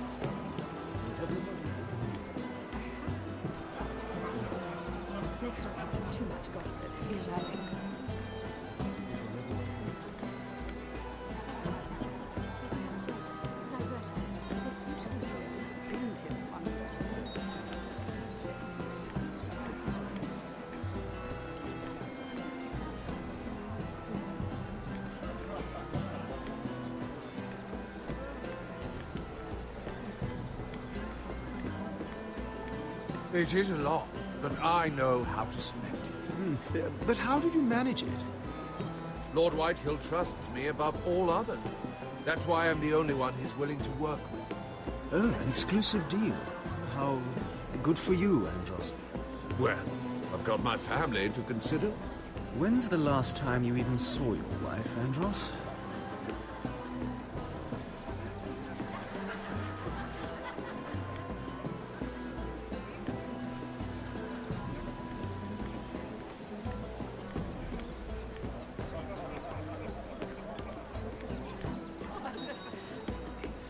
Speaker 9: Let's not have too much gossip.
Speaker 11: Yes, I think.
Speaker 23: It is a lot, but I know how to spend it.
Speaker 14: But how did you manage it?
Speaker 23: Lord Whitehill trusts me above all others. That's why I'm the only one he's willing to work with.
Speaker 14: Oh, an exclusive deal. How good for you, Andros.
Speaker 23: Well, I've got my family to consider.
Speaker 14: When's the last time you even saw your wife, Andros?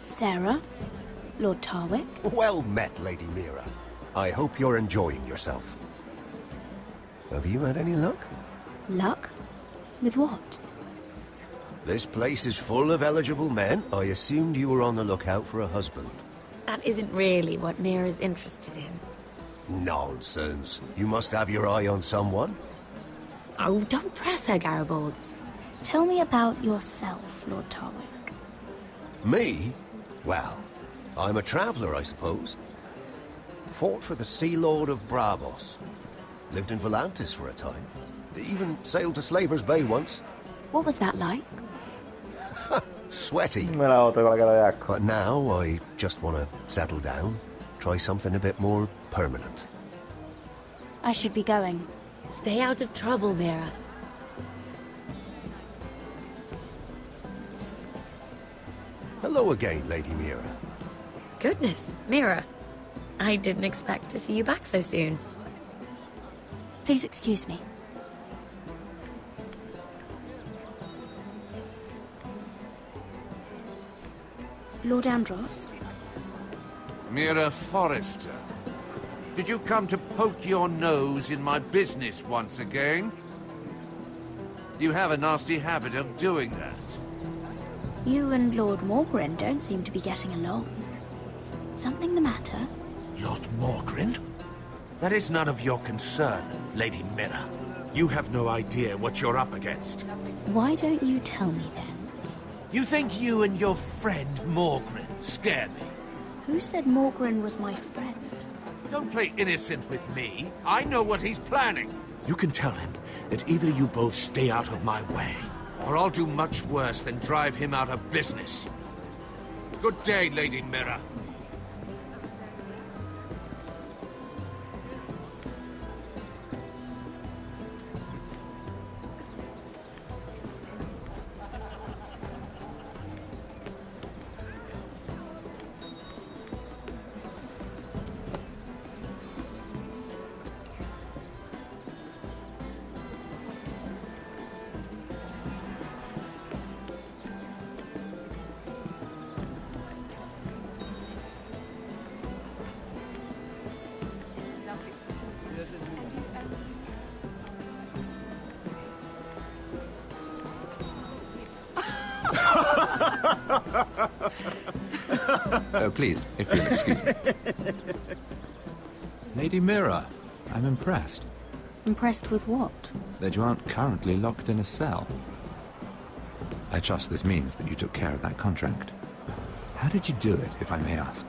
Speaker 17: Sarah? Lord Tarwick?
Speaker 13: Well met, Lady Mira. I hope you're enjoying yourself. Have you had any luck?
Speaker 17: Luck? With what?
Speaker 13: This place is full of eligible men. I assumed you were on the lookout for a husband.
Speaker 8: That isn't really what Mira's interested in.
Speaker 13: Nonsense. You must have your eye on someone.
Speaker 8: Oh, don't press her, Garibaldi.
Speaker 17: Tell me about yourself, Lord Tarwick.
Speaker 13: Me? Well, I'm a traveller, I suppose. Fought for the Sea Lord of Bravos. Lived in Volantis for a time. Even sailed to Slaver's Bay once.
Speaker 17: What was that like?
Speaker 13: Sweaty.
Speaker 1: But
Speaker 13: But now I just want to settle down. Try something a bit more permanent.
Speaker 17: I should be going.
Speaker 8: Stay out of trouble, Mira.
Speaker 13: Hello again, Lady Mira.
Speaker 8: Goodness, Mira. I didn't expect to see you back so soon.
Speaker 17: Please excuse me. Lord Andros?
Speaker 22: Mira Forrester. Did you come to poke your nose in my business once again? You have a nasty habit of doing that.
Speaker 17: You and Lord Morgren don't seem to be getting along. Something the matter?
Speaker 22: Lord Morgren? That is none of your concern, Lady Mira. You have no idea what you're up against.
Speaker 17: Why don't you tell me then?
Speaker 22: You think you and your friend Morgren scare me?
Speaker 17: Who said Morgren was my friend?
Speaker 22: Don't play innocent with me. I know what he's planning. You can tell him that either you both stay out of my way, or I'll do much worse than drive him out of business. Good day, Lady Mira.
Speaker 23: Oh, please, if you'll excuse me. Lady Mira, I'm impressed.
Speaker 17: Impressed with what?
Speaker 23: That you aren't currently locked in a cell. I trust this means that you took care of that contract. How did you do it, if I may ask?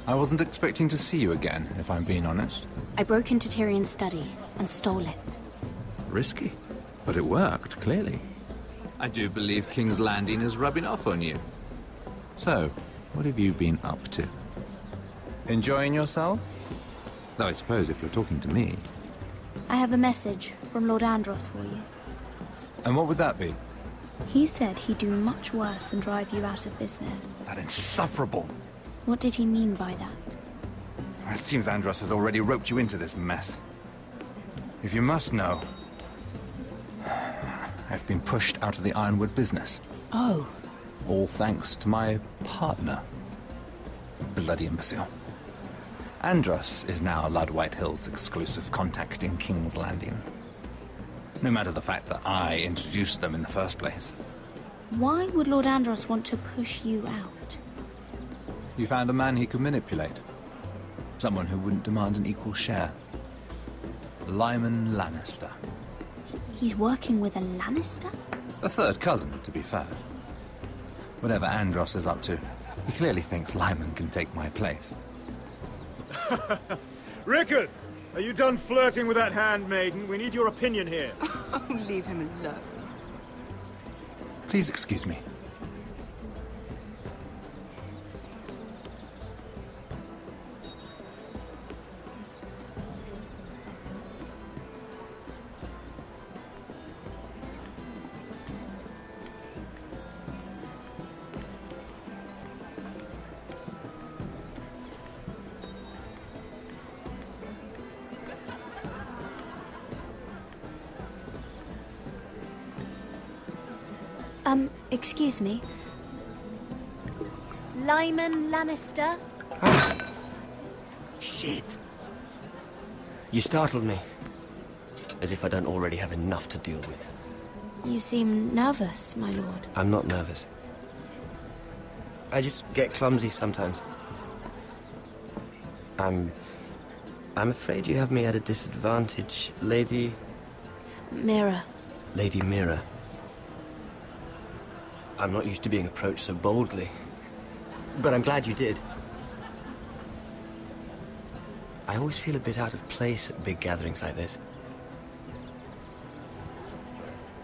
Speaker 23: I wasn't expecting to see you again, if I'm being honest.
Speaker 17: I broke into Tyrion's study and stole it.
Speaker 23: Risky, but it worked, clearly. I do believe King's Landing is rubbing off on you. So, what have you been up to? Enjoying yourself? Though I suppose if you're talking to me...
Speaker 17: I have a message from Lord Andros for you.
Speaker 23: And what would that be?
Speaker 17: He said he'd do much worse than drive you out of business.
Speaker 23: That insufferable!
Speaker 17: What did he mean by that?
Speaker 23: It seems Andros has already roped you into this mess. If you must know... I've been pushed out of the Ironwood business.
Speaker 17: Oh.
Speaker 23: All thanks to my partner. Bloody imbecile. Andros is now Lord Whitehill's exclusive contact in King's Landing. No matter the fact that I introduced them in the first place.
Speaker 17: Why would Lord Andros want to push you out?
Speaker 23: You found a man he could manipulate. Someone who wouldn't demand an equal share. Lyman Lannister.
Speaker 17: He's working with a Lannister?
Speaker 23: A third cousin, to be fair. Whatever Andros is up to, he clearly thinks Lyman can take my place.
Speaker 14: Rickard! Are you done flirting with that handmaiden? We need your opinion here.
Speaker 11: Oh, leave him alone.
Speaker 23: Please excuse me.
Speaker 17: Excuse me. Lyman Lannister?
Speaker 21: Shit. You startled me. As if I don't already have enough to deal with.
Speaker 17: You seem nervous, my lord.
Speaker 21: I'm not nervous. I just get clumsy sometimes. I'm afraid you have me at a disadvantage, Lady...
Speaker 17: Mira.
Speaker 21: Lady Mira. I'm not used to being approached so boldly. But I'm glad you did. I always feel a bit out of place at big gatherings like this.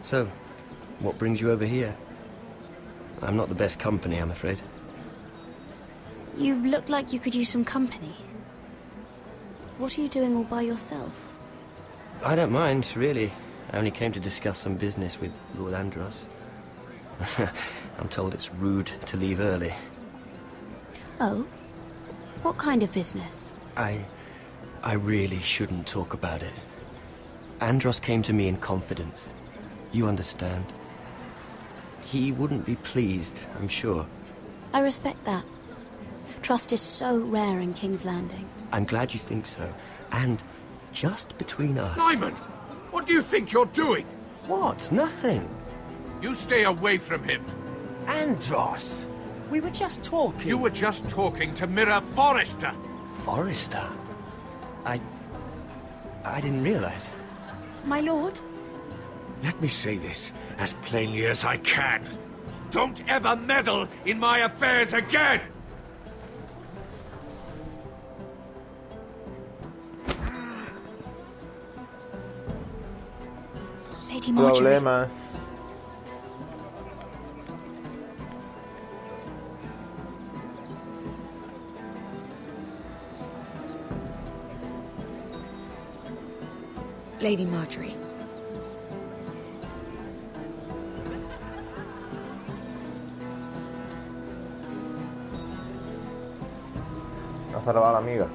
Speaker 21: So, what brings you over here? I'm not the best company, I'm afraid.
Speaker 17: You look like you could use some company. What are you doing all by yourself?
Speaker 21: I don't mind, really. I only came to discuss some business with Lord Andros. I'm told it's rude to leave early.
Speaker 17: Oh? What kind of business?
Speaker 21: I really shouldn't talk about it. Andros came to me in confidence. You understand. He wouldn't be pleased, I'm sure.
Speaker 17: I respect that. Trust is so rare in King's Landing.
Speaker 21: I'm glad you think so. And just between us...
Speaker 22: Lyman! What do you think you're doing?
Speaker 21: What? Nothing.
Speaker 22: You stay away from him.
Speaker 21: Andros! We were just talking.
Speaker 22: You were just talking to Mira Forrester.
Speaker 21: Forrester? I didn't realize.
Speaker 17: My lord?
Speaker 22: Let me say this as plainly as I can. Don't ever meddle in my affairs again!
Speaker 17: Lady Marjorie.
Speaker 1: Problema.
Speaker 8: Lady Marjorie.
Speaker 1: Ha salvado a la amiga.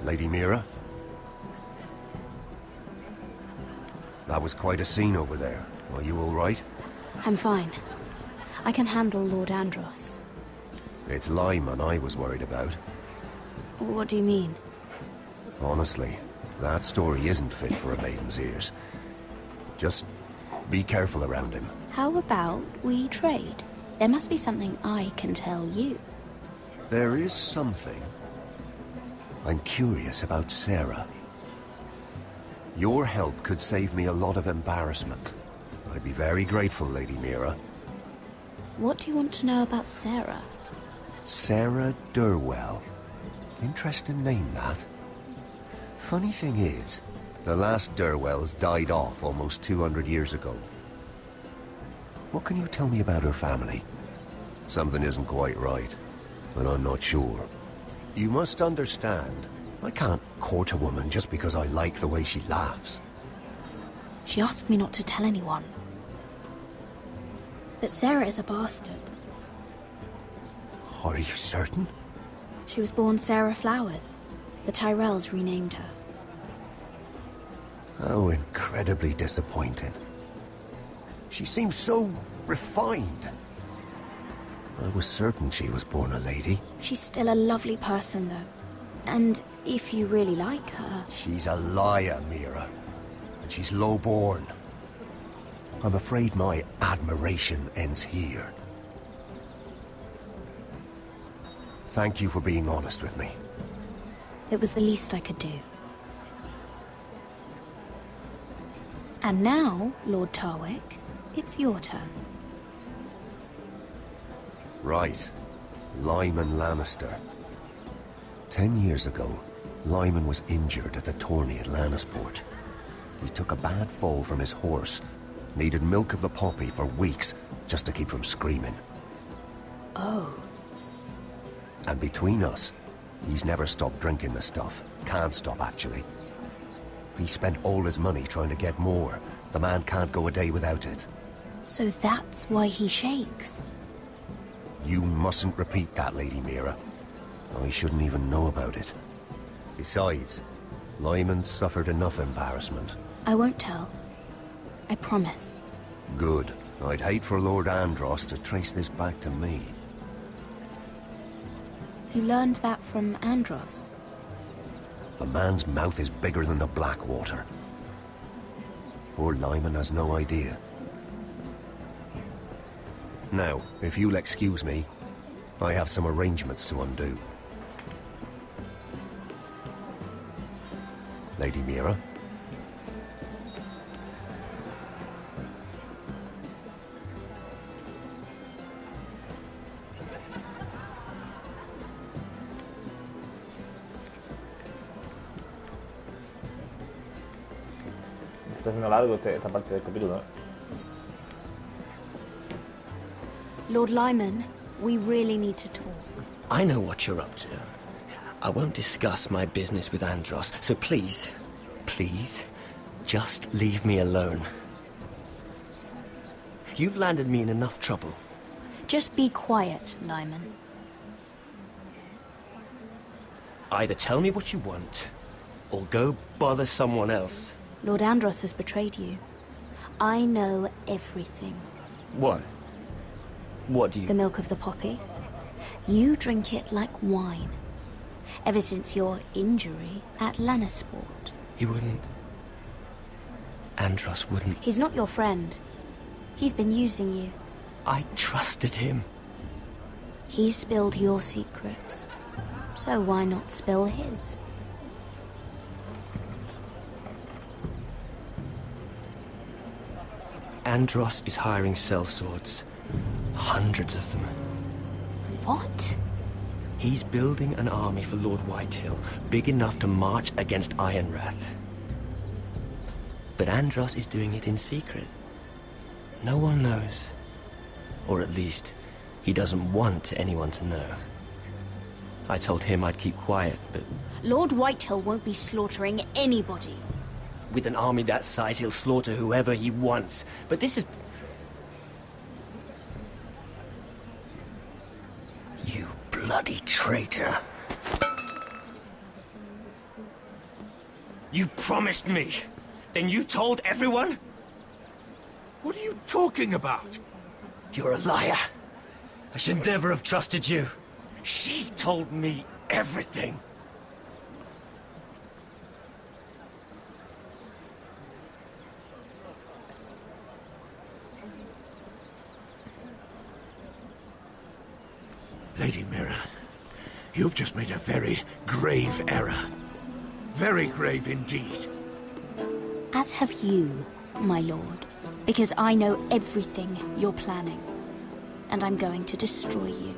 Speaker 13: Lady Mira? That was quite a scene over there. Are you all right?
Speaker 17: I'm fine. I can handle Lord Andros.
Speaker 13: It's Lyman I was worried about.
Speaker 17: What do you mean?
Speaker 13: Honestly, that story isn't fit for a maiden's ears. Just be careful around him.
Speaker 17: How about we trade? There must be something I can tell you.
Speaker 13: There is something. I'm curious about Sarah. Your help could save me a lot of embarrassment. I'd be very grateful, Lady Mira.
Speaker 17: What do you want to know about Sarah?
Speaker 13: Sarah Durwell. Interesting name, that. Funny thing is, the last Durwells died off almost 200 years ago. What can you tell me about her family? Something isn't quite right, but I'm not sure. You must understand, I can't court a woman just because I like the way she laughs.
Speaker 17: She asked me not to tell anyone. But Sarah is a bastard.
Speaker 13: Are you certain?
Speaker 17: She was born Sarah Flowers. The Tyrells renamed her.
Speaker 13: How incredibly disappointing. She seems so refined. I was certain she was born a lady.
Speaker 17: She's still a lovely person, though. And if you really like her...
Speaker 13: She's a liar, Mira. And she's low-born. I'm afraid my admiration ends here. Thank you for being honest with me.
Speaker 17: It was the least I could do. And now, Lord Tarwick, it's your turn.
Speaker 13: Right. Lyman Lannister. 10 years ago, Lyman was injured at the tourney at Lannisport. He took a bad fall from his horse. Needed milk of the poppy for weeks just to keep from screaming.
Speaker 17: Oh.
Speaker 13: And between us, he's never stopped drinking the stuff. Can't stop, actually. He spent all his money trying to get more. The man can't go a day without it.
Speaker 17: So that's why he shakes.
Speaker 13: You mustn't repeat that, Lady Mira. I shouldn't even know about it. Besides, Lyman suffered enough embarrassment.
Speaker 17: I won't tell. I promise.
Speaker 13: Good. I'd hate for Lord Andros to trace this back to me.
Speaker 17: You learned that from Andros?
Speaker 13: The man's mouth is bigger than the Blackwater. Poor Lyman has no idea. Now, if you'll excuse me, I have some arrangements to undo. Lady Mira?
Speaker 1: Está siendo largo esta parte del capítulo, ¿eh?
Speaker 17: Lord Lyman, we really need to talk.
Speaker 21: I know what you're up to. I won't discuss my business with Andros, so please, please, just leave me alone. You've landed me in enough trouble.
Speaker 17: Just be quiet, Lyman.
Speaker 21: Either tell me what you want, or go bother someone else.
Speaker 17: Lord Andros has betrayed you. I know everything.
Speaker 21: What? What do you...
Speaker 17: The milk of the poppy. You drink it like wine. Ever since your injury at Lannisport.
Speaker 21: He wouldn't... Andros wouldn't...
Speaker 17: He's not your friend. He's been using you.
Speaker 21: I trusted him.
Speaker 17: He spilled your secrets. So why not spill his?
Speaker 21: Andros is hiring sellswords. Hundreds of them.
Speaker 17: What?
Speaker 21: He's building an army for Lord Whitehill, big enough to march against Ironrath. But Andros is doing it in secret. No one knows. Or at least, he doesn't want anyone to know. I told him I'd keep quiet, but...
Speaker 17: Lord Whitehill won't be slaughtering anybody.
Speaker 21: With an army that size, he'll slaughter whoever he wants. But this is... You bloody traitor. You promised me. Then you told everyone?
Speaker 22: What are you talking about?
Speaker 21: You're a liar. I should never have trusted you. She told me everything.
Speaker 22: Lady Mira, you've just made a very grave error. Very grave indeed.
Speaker 17: As have you, my lord. Because I know everything you're planning. And I'm going to destroy you.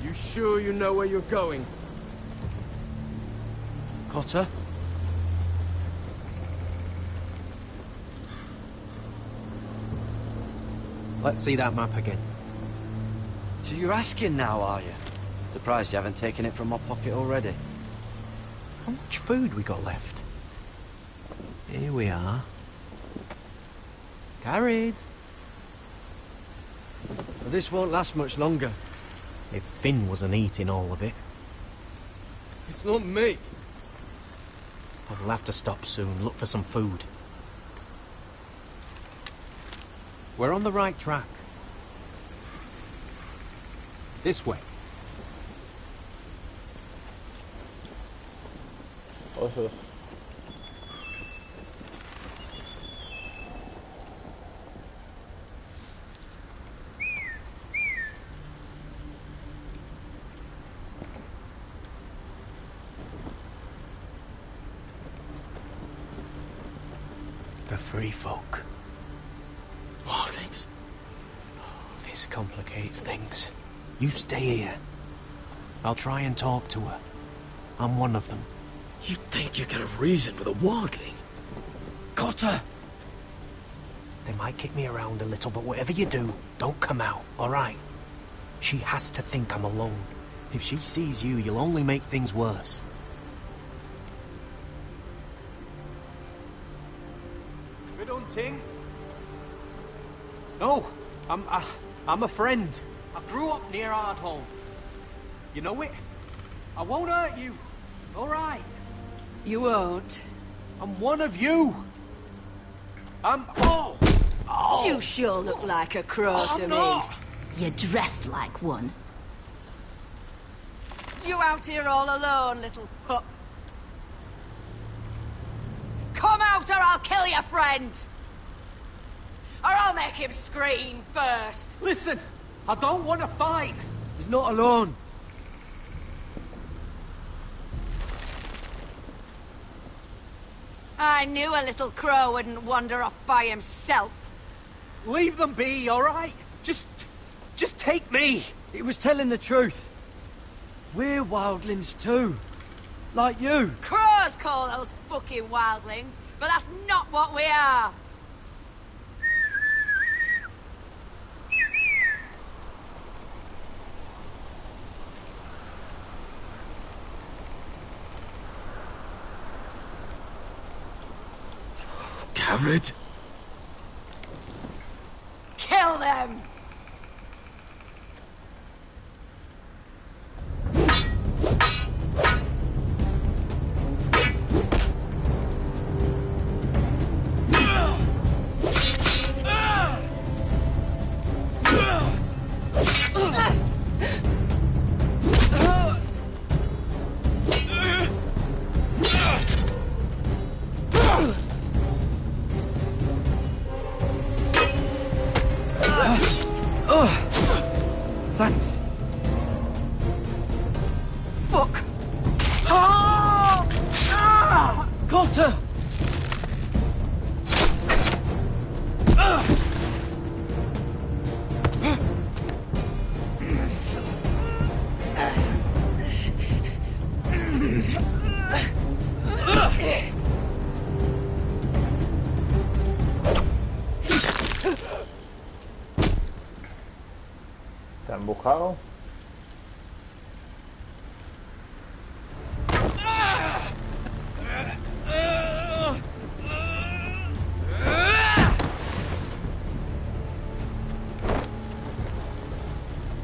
Speaker 4: You sure you know where you're going?
Speaker 21: Cotter?
Speaker 4: Let's see that map again.
Speaker 2: So you're asking now, are you? Surprised you haven't taken it from my pocket already.
Speaker 21: How much food we got left? Here we are. Carried.
Speaker 2: Well, this won't last much longer.
Speaker 21: If Finn wasn't eating all of it.
Speaker 4: It's not me.
Speaker 21: We'll have to stop soon, look for some food.
Speaker 4: We're on the right track. This way.
Speaker 1: Osos.
Speaker 4: The free folk. Wildlings. This complicates things. You stay here. I'll try and talk to her. I'm one of them.
Speaker 20: You think you can reason with a wildling?
Speaker 4: Cotter! They might kick me around a little, but whatever you do, don't come out, alright? She has to think I'm alone. If she sees you, you'll only make things worse. Good hunting. No, I'm a friend. I grew up near Ardholm. You know it? I won't hurt you. Alright.
Speaker 9: You won't.
Speaker 4: I'm one of you. Oh!
Speaker 9: You sure look like a crow to me.
Speaker 17: You're dressed like one.
Speaker 9: You out here all alone, little pup? Come out or I'll kill your friend! Or I'll make him scream first!
Speaker 4: Listen, I don't want to fight. He's not alone.
Speaker 9: I knew a little crow wouldn't wander off by himself.
Speaker 4: Leave them be, all right? Just take me.
Speaker 18: He was telling the truth. We're wildlings too. Like you.
Speaker 9: Crows call those fucking wildlings, but that's not what we are.
Speaker 20: Garrett?
Speaker 9: Kill them!
Speaker 18: Thanks.
Speaker 9: Fuck!
Speaker 18: Got her!
Speaker 1: ¿Te han buscado?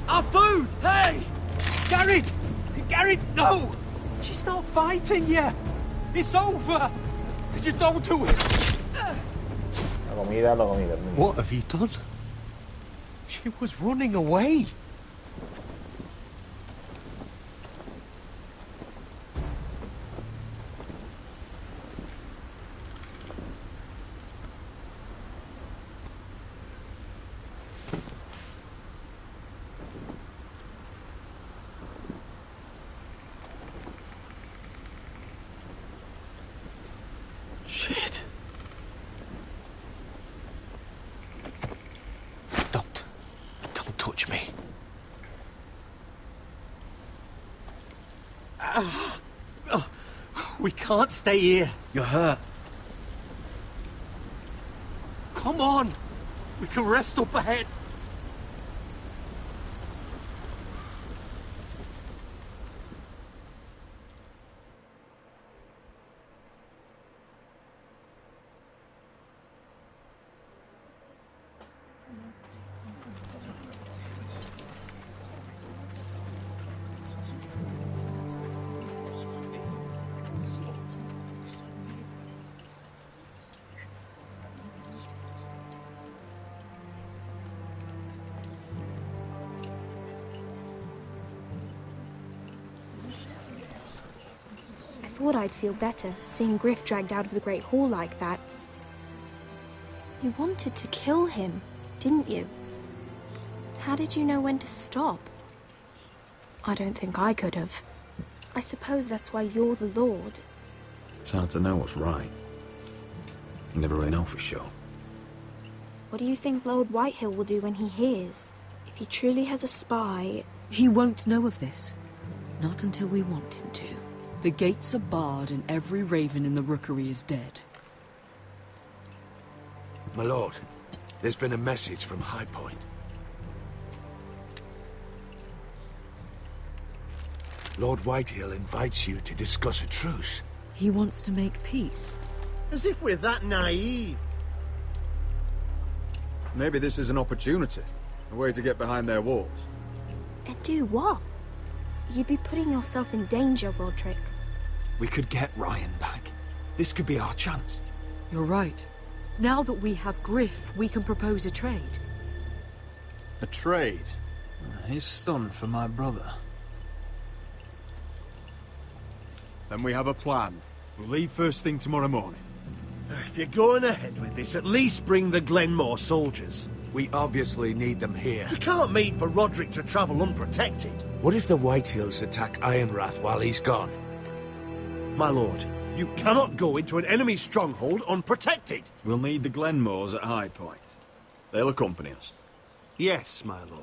Speaker 4: Our food! Hey! Garrett! Garrett, no! She's not fighting yet! It's over! Just don't do it!
Speaker 1: La comida.
Speaker 4: What have you done? She was running away.
Speaker 20: Shit.
Speaker 4: Don't touch me. We can't stay here.
Speaker 18: You're hurt.
Speaker 4: Come on. We can rest up ahead.
Speaker 6: thought I'd feel better, seeing Griff dragged out of the Great Hall like that. You wanted to kill him, didn't you? How did you know when to stop? I don't think I could have. I suppose that's why you're the Lord.
Speaker 16: It's hard to know what's right. You never really know for sure.
Speaker 6: What do you think Lord Whitehill will do when he hears? If he truly has a spy...
Speaker 3: He won't know of this. Not until we want him to. The gates are barred and every raven in the rookery is dead.
Speaker 22: My lord, there's been a message from High Point. Lord Whitehill invites you to discuss a truce.
Speaker 3: He wants to make peace.
Speaker 5: As if we're that naive.
Speaker 16: Maybe this is an opportunity. A way to get behind their walls.
Speaker 6: And do what? You'd be putting yourself in danger, Roderick.
Speaker 4: We could get Ryan back. This could be our chance.
Speaker 3: You're right. Now that we have Griff, we can propose a trade.
Speaker 16: A trade? His son for my brother.
Speaker 14: Then we have a plan. We'll leave first thing tomorrow morning.
Speaker 5: If you're going ahead with this, at least bring the Glenmore soldiers.
Speaker 22: We obviously need them here.
Speaker 5: You can't mean for Roderick to travel unprotected.
Speaker 22: What if the Whitehills attack Ironrath while he's gone?
Speaker 5: My lord, you cannot go into an enemy stronghold unprotected.
Speaker 16: We'll need the Glenmores at High Point. They'll accompany us.
Speaker 5: Yes, my lord.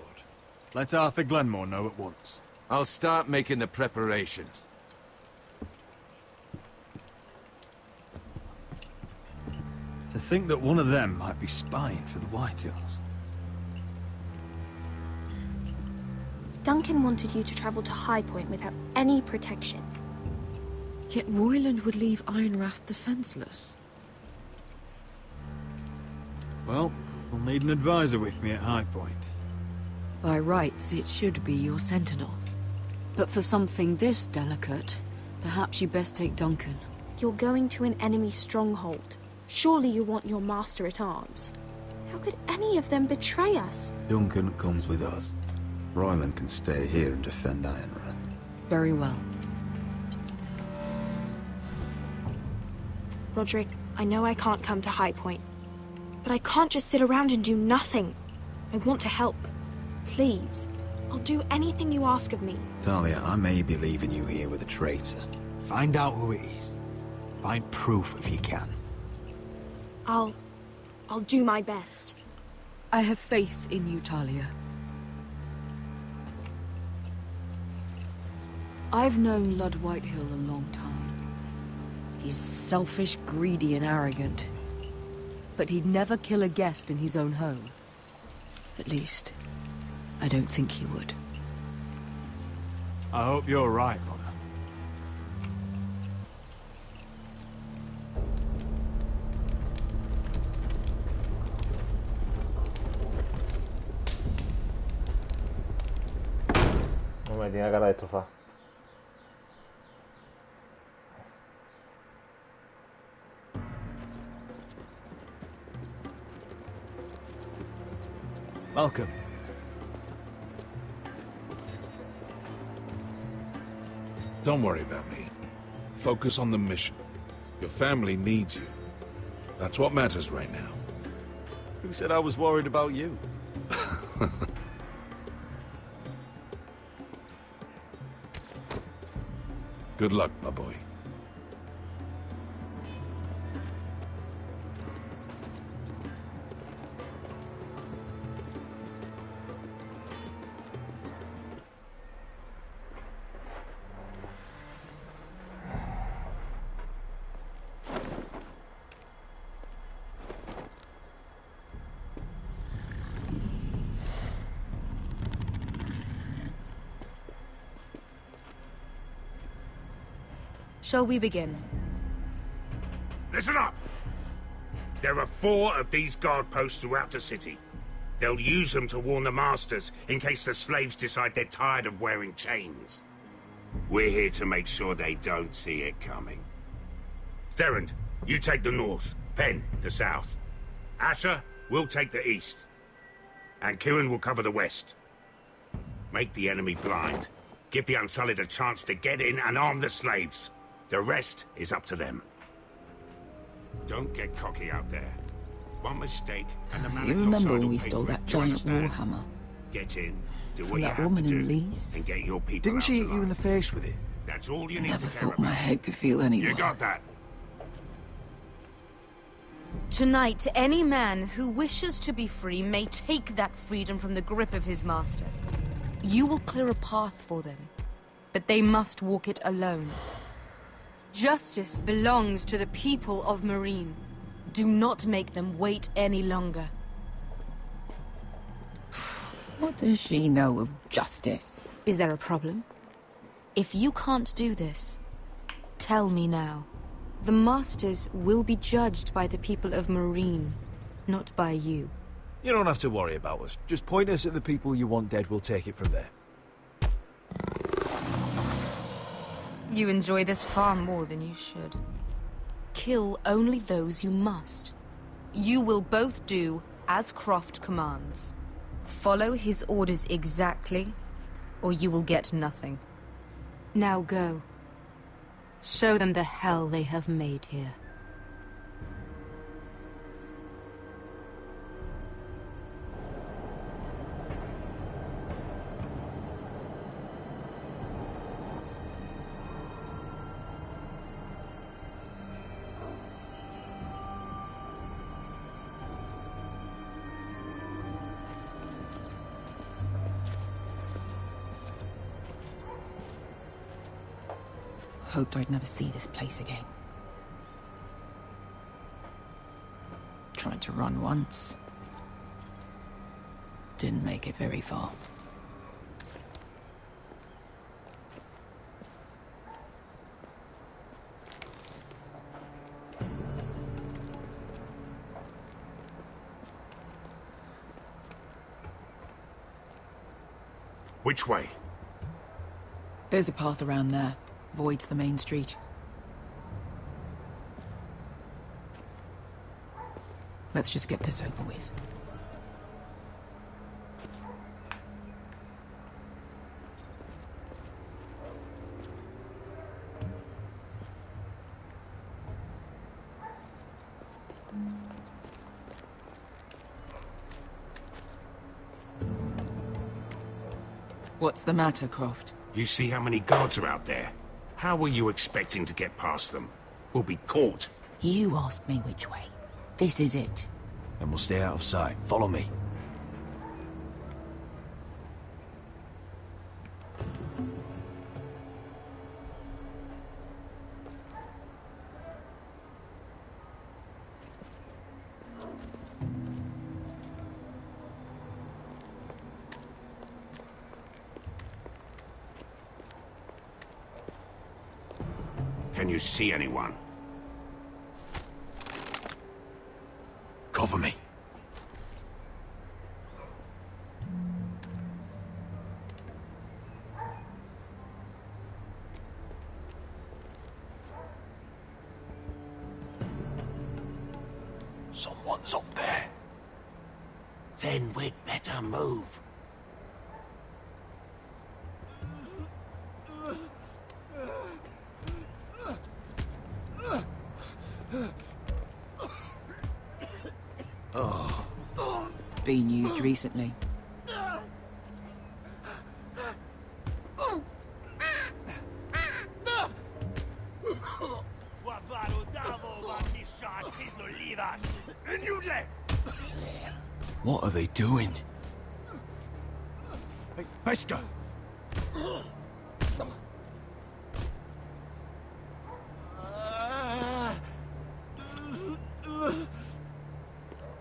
Speaker 14: Let Arthur Glenmore know at once.
Speaker 22: I'll start making the preparations.
Speaker 16: To think that one of them might be spying for the Whitehills.
Speaker 6: Duncan wanted you to travel to High Point without any protection.
Speaker 3: Yet Royland would leave Ironrath defenseless.
Speaker 16: Well, I'll need an advisor with me at High Point.
Speaker 3: By rights, it should be your sentinel. But for something this delicate, perhaps you best take Duncan.
Speaker 6: You're going to an enemy stronghold. Surely you want your master-at-arms. How could any of them betray us?
Speaker 16: Duncan comes with us. Royland can stay here and defend Ironrath.
Speaker 3: Very well.
Speaker 6: Roderick, I know I can't come to High Point, but I can't just sit around and do nothing. I want to help. Please. I'll do anything you ask of me.
Speaker 16: Talia, I may be leaving you here with a traitor.
Speaker 4: Find out who it is. Find proof if you can.
Speaker 6: I'll do my best.
Speaker 3: I have faith in you, Talia. I've known Lord Whitehill a long time. He's selfish, greedy, and arrogant. But he'd never kill a guest in his own home. At least, I don't think he would.
Speaker 14: I hope you're right, Mother.
Speaker 1: Me tiene cara de estofar.
Speaker 4: Welcome.
Speaker 15: Don't worry about me. Focus on the mission. Your family needs you. That's what matters right now.
Speaker 14: Who said I was worried about you?
Speaker 15: Good luck, my boy.
Speaker 12: Shall we begin?
Speaker 15: Listen up! There are 4 of these guard posts throughout the city. They'll use them to warn the masters in case the slaves decide they're tired of wearing chains. We're here to make sure they don't see it coming. Therend, you take the north. Penn, the south. Asher, we'll take the east. And Kieran will cover the west. Make the enemy blind. Give the Unsullied a chance to get in and arm the slaves. The rest is up to them. Don't get cocky out there. One mistake, and the man
Speaker 11: You
Speaker 15: at your
Speaker 11: remember
Speaker 15: side
Speaker 11: when
Speaker 15: will
Speaker 11: we
Speaker 15: pay
Speaker 11: stole
Speaker 15: for it.
Speaker 11: that
Speaker 15: Do you
Speaker 11: giant
Speaker 15: understand?
Speaker 11: warhammer?
Speaker 15: Get in, do
Speaker 11: From
Speaker 15: what you
Speaker 11: that
Speaker 15: have
Speaker 11: woman
Speaker 15: to
Speaker 11: in
Speaker 15: do,
Speaker 11: Lease?
Speaker 15: and get your people
Speaker 14: Didn't
Speaker 15: out
Speaker 14: she hit
Speaker 15: alive.
Speaker 14: you in the face with it?
Speaker 15: That's all you need
Speaker 11: Never
Speaker 15: to care
Speaker 11: thought my
Speaker 15: about.
Speaker 11: head could feel any
Speaker 15: You
Speaker 11: worse.
Speaker 15: got that?
Speaker 7: Tonight, any man who wishes to be free may take that freedom from the grip of his master. You will clear a path for them, but they must walk it alone. Justice belongs to the people of Meereen. Do not make them wait any longer.
Speaker 11: What does she know of justice?
Speaker 7: Is there a problem? If you can't do this, tell me now. The Masters will be judged by the people of Meereen, not by you.
Speaker 10: You don't have to worry about us. Just point us at the people you want dead, we'll take it from there.
Speaker 7: You enjoy this far more than you should. Kill only those you must. You will both do as Croft commands. Follow his orders exactly, or you will get nothing. Now go. Show them the hell they have made here.
Speaker 11: Hoped I'd never see this place again. Tried to run once. Didn't make it very far.
Speaker 15: Which way?
Speaker 11: There's a path around there. Voids the main street. Let's just get this over with. What's the matter, Croft?
Speaker 15: You see how many guards are out there? How were you expecting to get past them? We'll be caught.
Speaker 11: You asked me which way. This is it.
Speaker 10: Then we'll stay out of sight. Follow me.
Speaker 15: Can you see anyone?
Speaker 10: Cover me.
Speaker 15: Someone's up there. Then we'd better move.
Speaker 11: Been used recently.
Speaker 10: What are they doing? Hey, Pesca!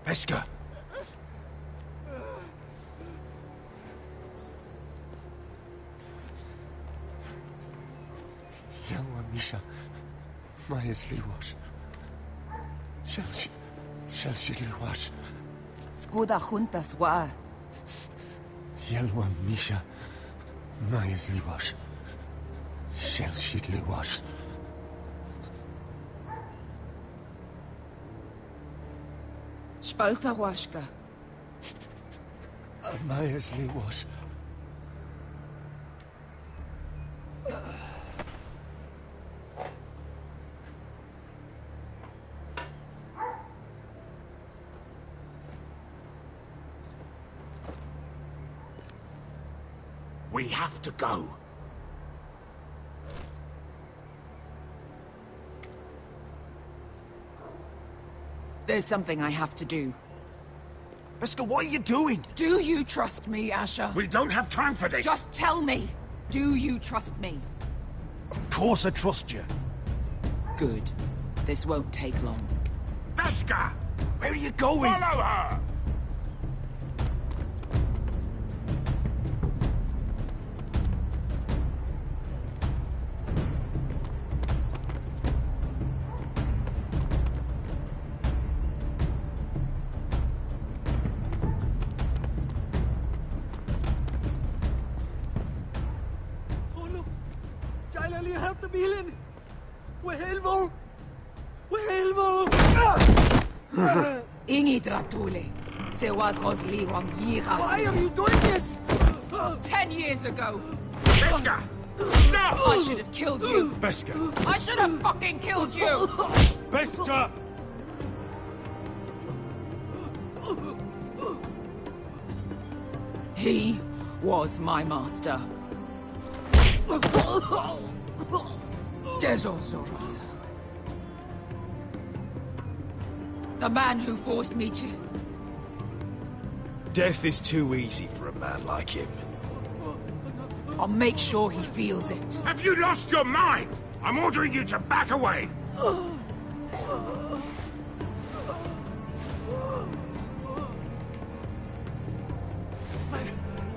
Speaker 10: Pesca!
Speaker 13: Yelwa Misha, Maesli wash. Shall she wash?
Speaker 11: Skuda juntas wa.
Speaker 13: Yelwa Misha, Maesli wash. Shall she wash?
Speaker 11: Spalsa washka.
Speaker 13: Maesli wash.
Speaker 22: We have to go.
Speaker 11: There's something I have to do.
Speaker 22: Beskha, what are you doing?
Speaker 11: Do you trust me, Asher?
Speaker 22: We don't have time for this.
Speaker 11: Just tell me. Do you trust me?
Speaker 22: Of course I trust you.
Speaker 11: Good. This won't take long.
Speaker 22: Beskha! Where are you going? Follow her!
Speaker 11: Why
Speaker 22: are you doing this?
Speaker 11: 10 years ago.
Speaker 22: Beskha! Stop!
Speaker 11: I should have killed you.
Speaker 22: Beskha!
Speaker 11: I should have fucking killed you.
Speaker 22: Beskha!
Speaker 11: He was my master. Dezor Zoraza. The man who forced me to...
Speaker 10: Death is too easy for a man like him.
Speaker 11: I'll make sure he feels it.
Speaker 15: Have you lost your mind? I'm ordering you to back away.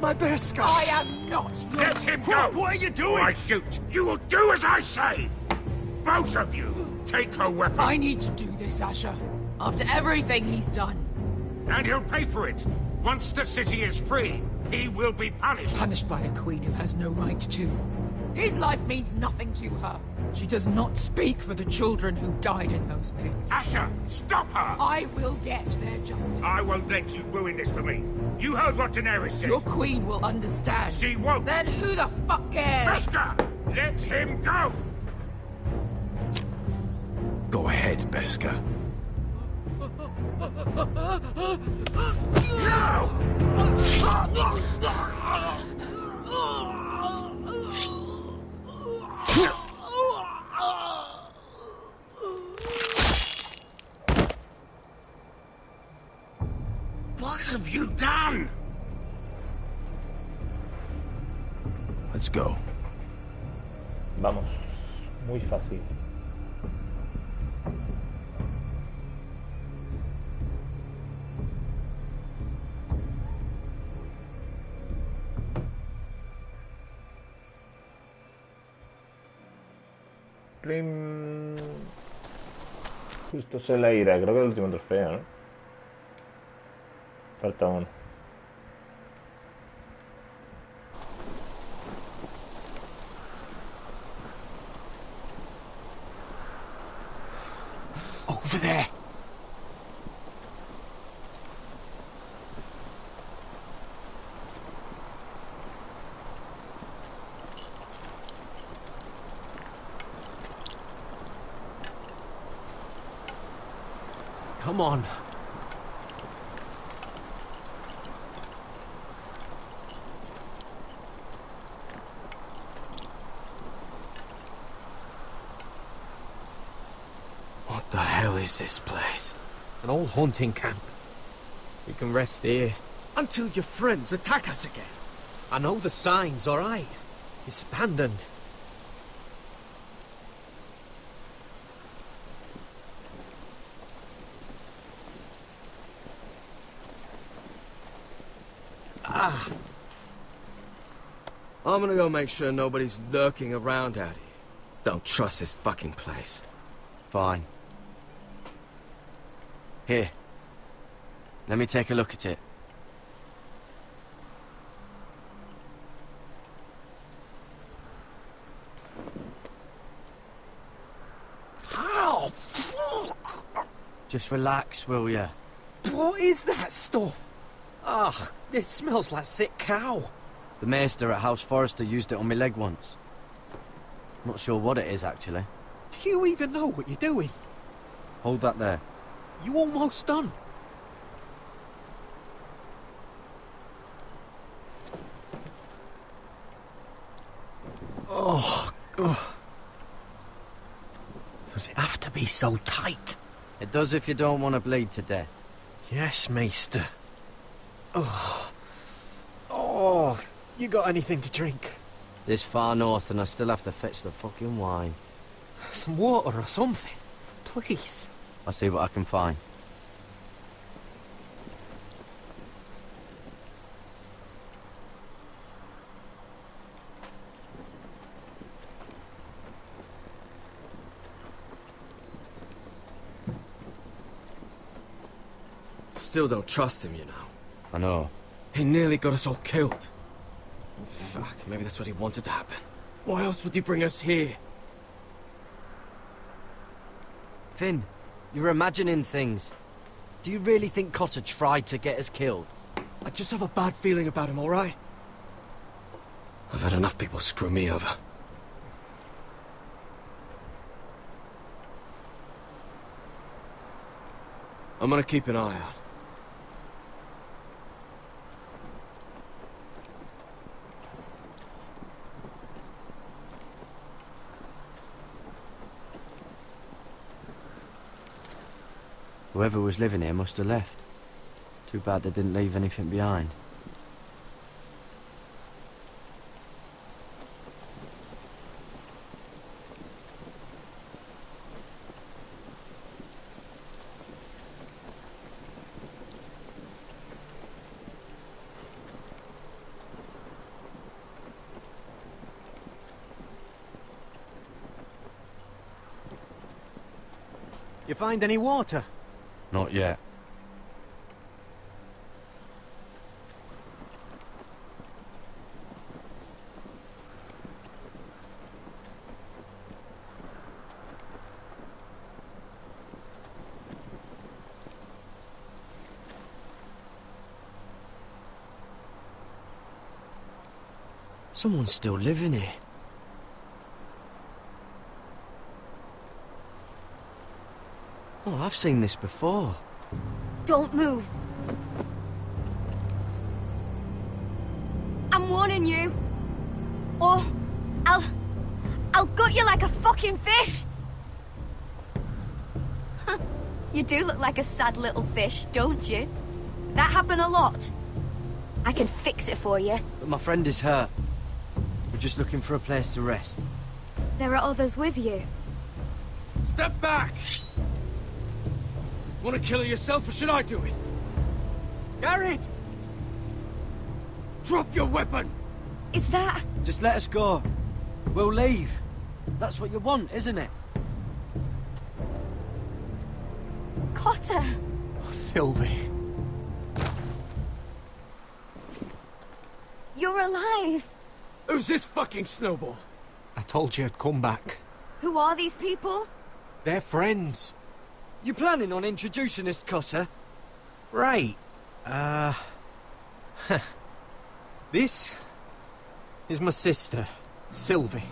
Speaker 10: My Beskha!
Speaker 11: I am not your...
Speaker 15: Let him go!
Speaker 22: What are you doing?
Speaker 15: Or I shoot. You will do as I say! Both of you, take her weapon.
Speaker 11: I need to do this, Asher. After everything he's done.
Speaker 15: And he'll pay for it. Once the city is free, he will be punished.
Speaker 11: Punished by a queen who has no right to. His life means nothing to her. She does not speak for the children who died in those pits.
Speaker 15: Asher, stop her!
Speaker 11: I will get their justice.
Speaker 15: I won't let you ruin this for me. You heard what Daenerys said.
Speaker 11: Your queen will understand.
Speaker 15: She won't.
Speaker 11: Then who the fuck cares?
Speaker 15: Beskha, let him go!
Speaker 10: Go ahead, Beskha.
Speaker 15: What have you done?
Speaker 10: Let's go.
Speaker 1: Vamos. Muy fácil. Justo se la irá, creo que es el último trofeo, ¿no? Falta uno.
Speaker 22: Over there!
Speaker 4: Come on. What the hell is this place? An old hunting camp. We can rest here. Until your friends attack us again. I know the signs, all right? It's abandoned. I'm gonna go make sure nobody's lurking around out here. Don't trust this fucking place.
Speaker 2: Fine. Here. Let me take a look at it.
Speaker 4: Oh, fuck!
Speaker 2: Just relax, will ya?
Speaker 4: What is that stuff? Ugh, it smells like sick cow.
Speaker 2: The maester at House Forrester used it on my leg once. Not sure what it is, actually.
Speaker 4: Do you even know what you're doing?
Speaker 2: Hold that there.
Speaker 4: You almost done. Oh, oh. Does it have to be so tight?
Speaker 2: It does if you don't want to bleed to death.
Speaker 4: Yes, Maester. Oh. Oh, you got anything to drink?
Speaker 2: This far north and I still have to fetch the fucking wine.
Speaker 4: Some water or something, please.
Speaker 2: I'll see what I can find.
Speaker 20: Still don't trust him, you know.
Speaker 2: I know.
Speaker 20: He nearly got us all killed. Fuck, maybe that's what he wanted to happen. Why else would he bring us here?
Speaker 2: Finn, you're imagining things. Do you really think Cotter tried to get us killed?
Speaker 20: I just have a bad feeling about him, alright? I've had enough people screw me over. I'm gonna keep an eye out.
Speaker 2: Whoever was living here must have left. Too bad they didn't leave anything behind.
Speaker 4: You find any water?
Speaker 2: Not yet. Someone's still living here. Oh, I've seen this before.
Speaker 6: Don't move. I'm warning you. Or I'll gut you like a fucking fish. You do look like a sad little fish, don't you? That happen a lot. I can fix it for you.
Speaker 2: But my friend is hurt. We're just looking for a place to rest.
Speaker 6: There are others with you.
Speaker 20: Step back! Want to kill her yourself, or should I do it?
Speaker 4: Garrett!
Speaker 20: Drop your weapon!
Speaker 6: Is that...
Speaker 2: Just let us go. We'll leave. That's what you want, isn't it?
Speaker 6: Cotter!
Speaker 4: Oh, Sylvie.
Speaker 6: You're alive!
Speaker 20: Who's this fucking snowball?
Speaker 4: I told you I'd come back.
Speaker 6: Who are these people?
Speaker 4: They're friends.
Speaker 2: You planning on introducing us, Cotter?
Speaker 4: Right. This is my sister, Sylvie.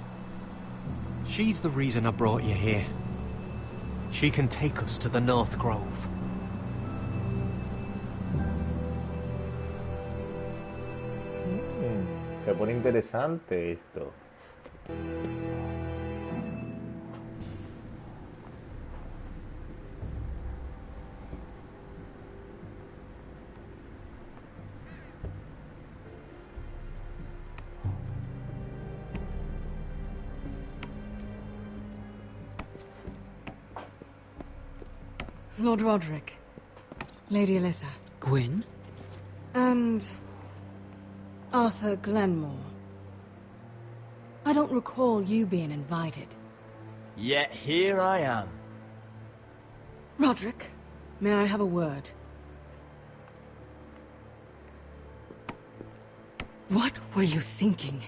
Speaker 4: She's the reason I brought you here. She can take us to the North Grove.
Speaker 1: Se pone interesante esto.
Speaker 3: Lord Roderick, Lady Alyssa.
Speaker 11: Gwyn?
Speaker 3: And... Arthur Glenmore. I don't recall you being invited.
Speaker 18: Yet here I am.
Speaker 3: Roderick, may I have a word? What were you thinking?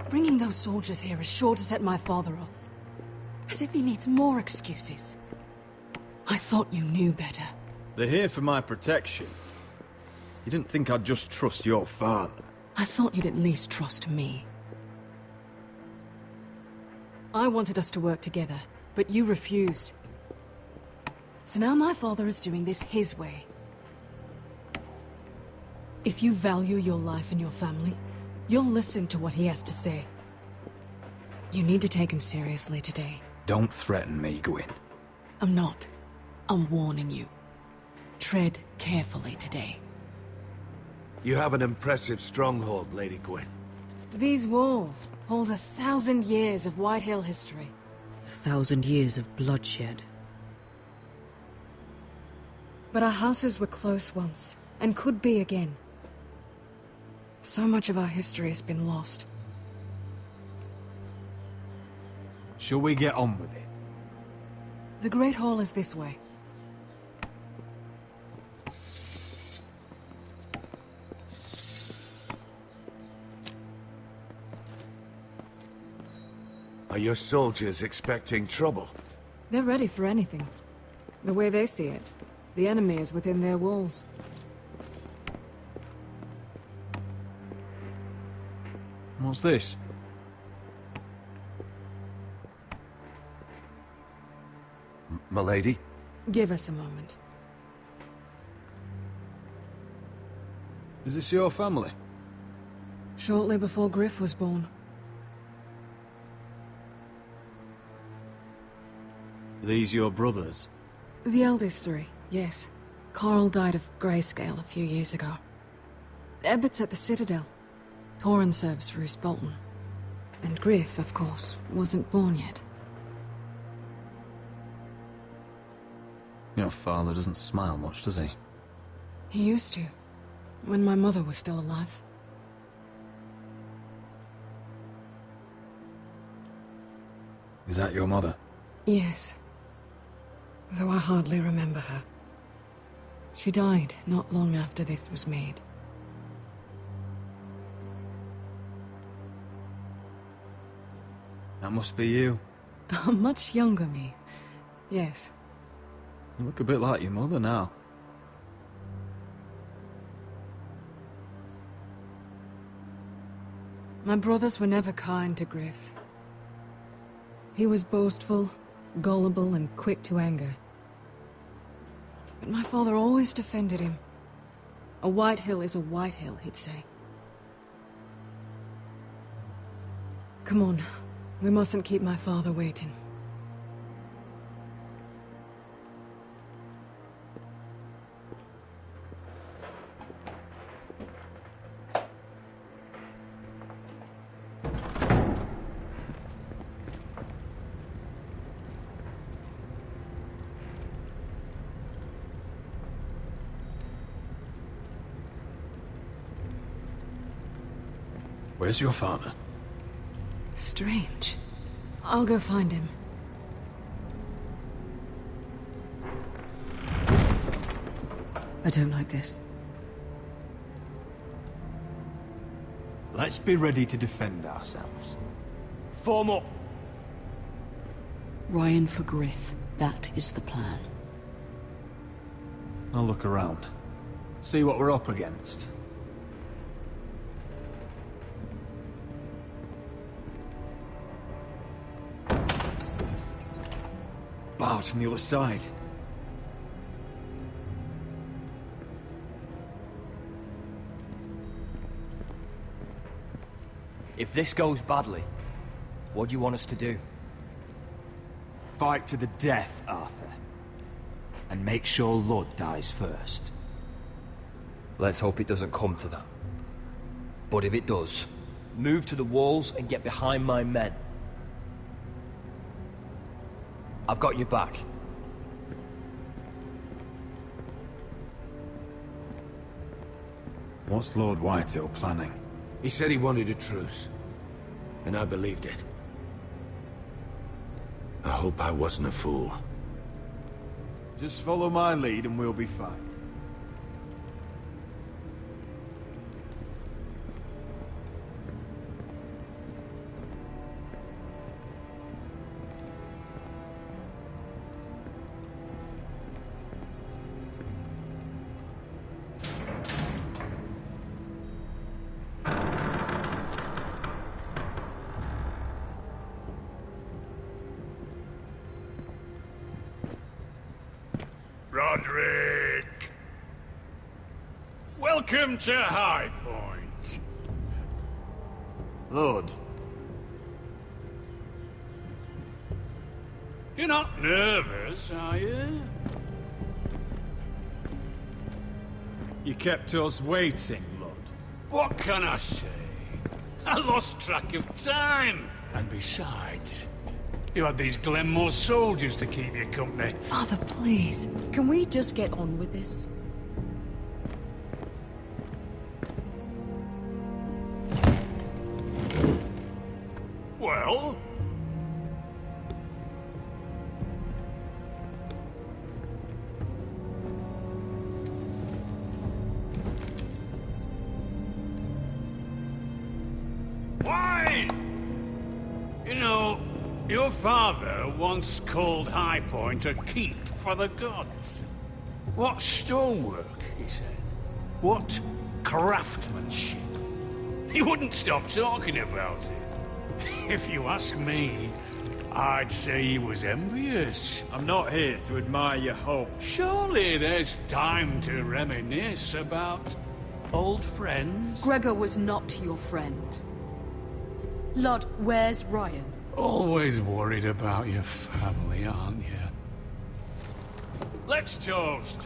Speaker 3: Bringing those soldiers here is sure to set my father off. As if he needs more excuses. I thought you knew better.
Speaker 16: They're here for my protection. You didn't think I'd just trust your father?
Speaker 3: I thought you'd at least trust me. I wanted us to work together, but you refused. So now my father is doing this his way. If you value your life and your family, you'll listen to what he has to say. You need to take him seriously today.
Speaker 16: Don't threaten me, Gwyn.
Speaker 3: I'm not. I'm warning you. Tread carefully today.
Speaker 22: You have an impressive stronghold, Lady Gwyn.
Speaker 3: These walls hold 1,000 years of White Hill history.
Speaker 11: 1,000 years of bloodshed.
Speaker 3: But our houses were close once, and could be again. So much of our history has been lost.
Speaker 16: Shall we get on with it?
Speaker 3: The Great Hall is this way.
Speaker 22: Are your soldiers expecting trouble?
Speaker 3: They're ready for anything. The way they see it, the enemy is within their walls.
Speaker 16: What's this?
Speaker 13: Milady?
Speaker 3: Give us a moment.
Speaker 16: Is this your family?
Speaker 3: Shortly before Griff was born.
Speaker 16: These your brothers?
Speaker 3: The eldest three, yes. Carl died of grayscale a few years ago. Ebbert's at the Citadel. Torrin serves for Roose Bolton. And Griff, of course, wasn't born yet.
Speaker 16: Your father doesn't smile much, does he?
Speaker 3: He used to, when my mother was still alive.
Speaker 16: Is that your mother?
Speaker 3: Yes. Though I hardly remember her. She died not long after this was made.
Speaker 16: That must be you.
Speaker 3: A much younger me. Yes.
Speaker 16: You look a bit like your mother now.
Speaker 3: My brothers were never kind to Griff. He was boastful, gullible, and quick to anger. But my father always defended him. A White Hill is a White Hill, he'd say. Come on. We mustn't keep my father waiting.
Speaker 16: Where's your father?
Speaker 3: Strange. I'll go find him.
Speaker 11: I don't like this.
Speaker 16: Let's be ready to defend ourselves.
Speaker 18: Form up!
Speaker 11: Ryan for Griff. That is the plan.
Speaker 16: I'll look around. See what we're up against. Barred from the other side.
Speaker 18: If this goes badly, what do you want us to do?
Speaker 16: Fight to the death, Arthur. And make sure Lud dies first.
Speaker 18: Let's hope it doesn't come to that. But if it does, move to the walls and get behind my men. I've got your back.
Speaker 16: What's Lord Whitehill planning?
Speaker 22: He said he wanted a truce, and I believed it. I hope I wasn't a fool.
Speaker 16: Just follow my lead and we'll be fine.
Speaker 15: Roderick! Welcome to High Point.
Speaker 16: Lord.
Speaker 8: You're not nervous, are you?
Speaker 10: You kept us waiting, Lord.
Speaker 8: What can I say? I lost track of time. And besides, you had these Glenmore soldiers to keep you company.
Speaker 3: Father, please.
Speaker 11: Can we just get on with this?
Speaker 8: Well? Why? You know, your father once called High Point a keep for the gods. What stonework, he said. What craftsmanship. He wouldn't stop talking about it. If you ask me, I'd say he was envious.
Speaker 10: I'm not here to admire your home.
Speaker 8: Surely there's time to reminisce about old friends.
Speaker 11: Gregor was not your friend. Lord, where's Ryan?
Speaker 8: Always worried about your family, aren't you? Let's toast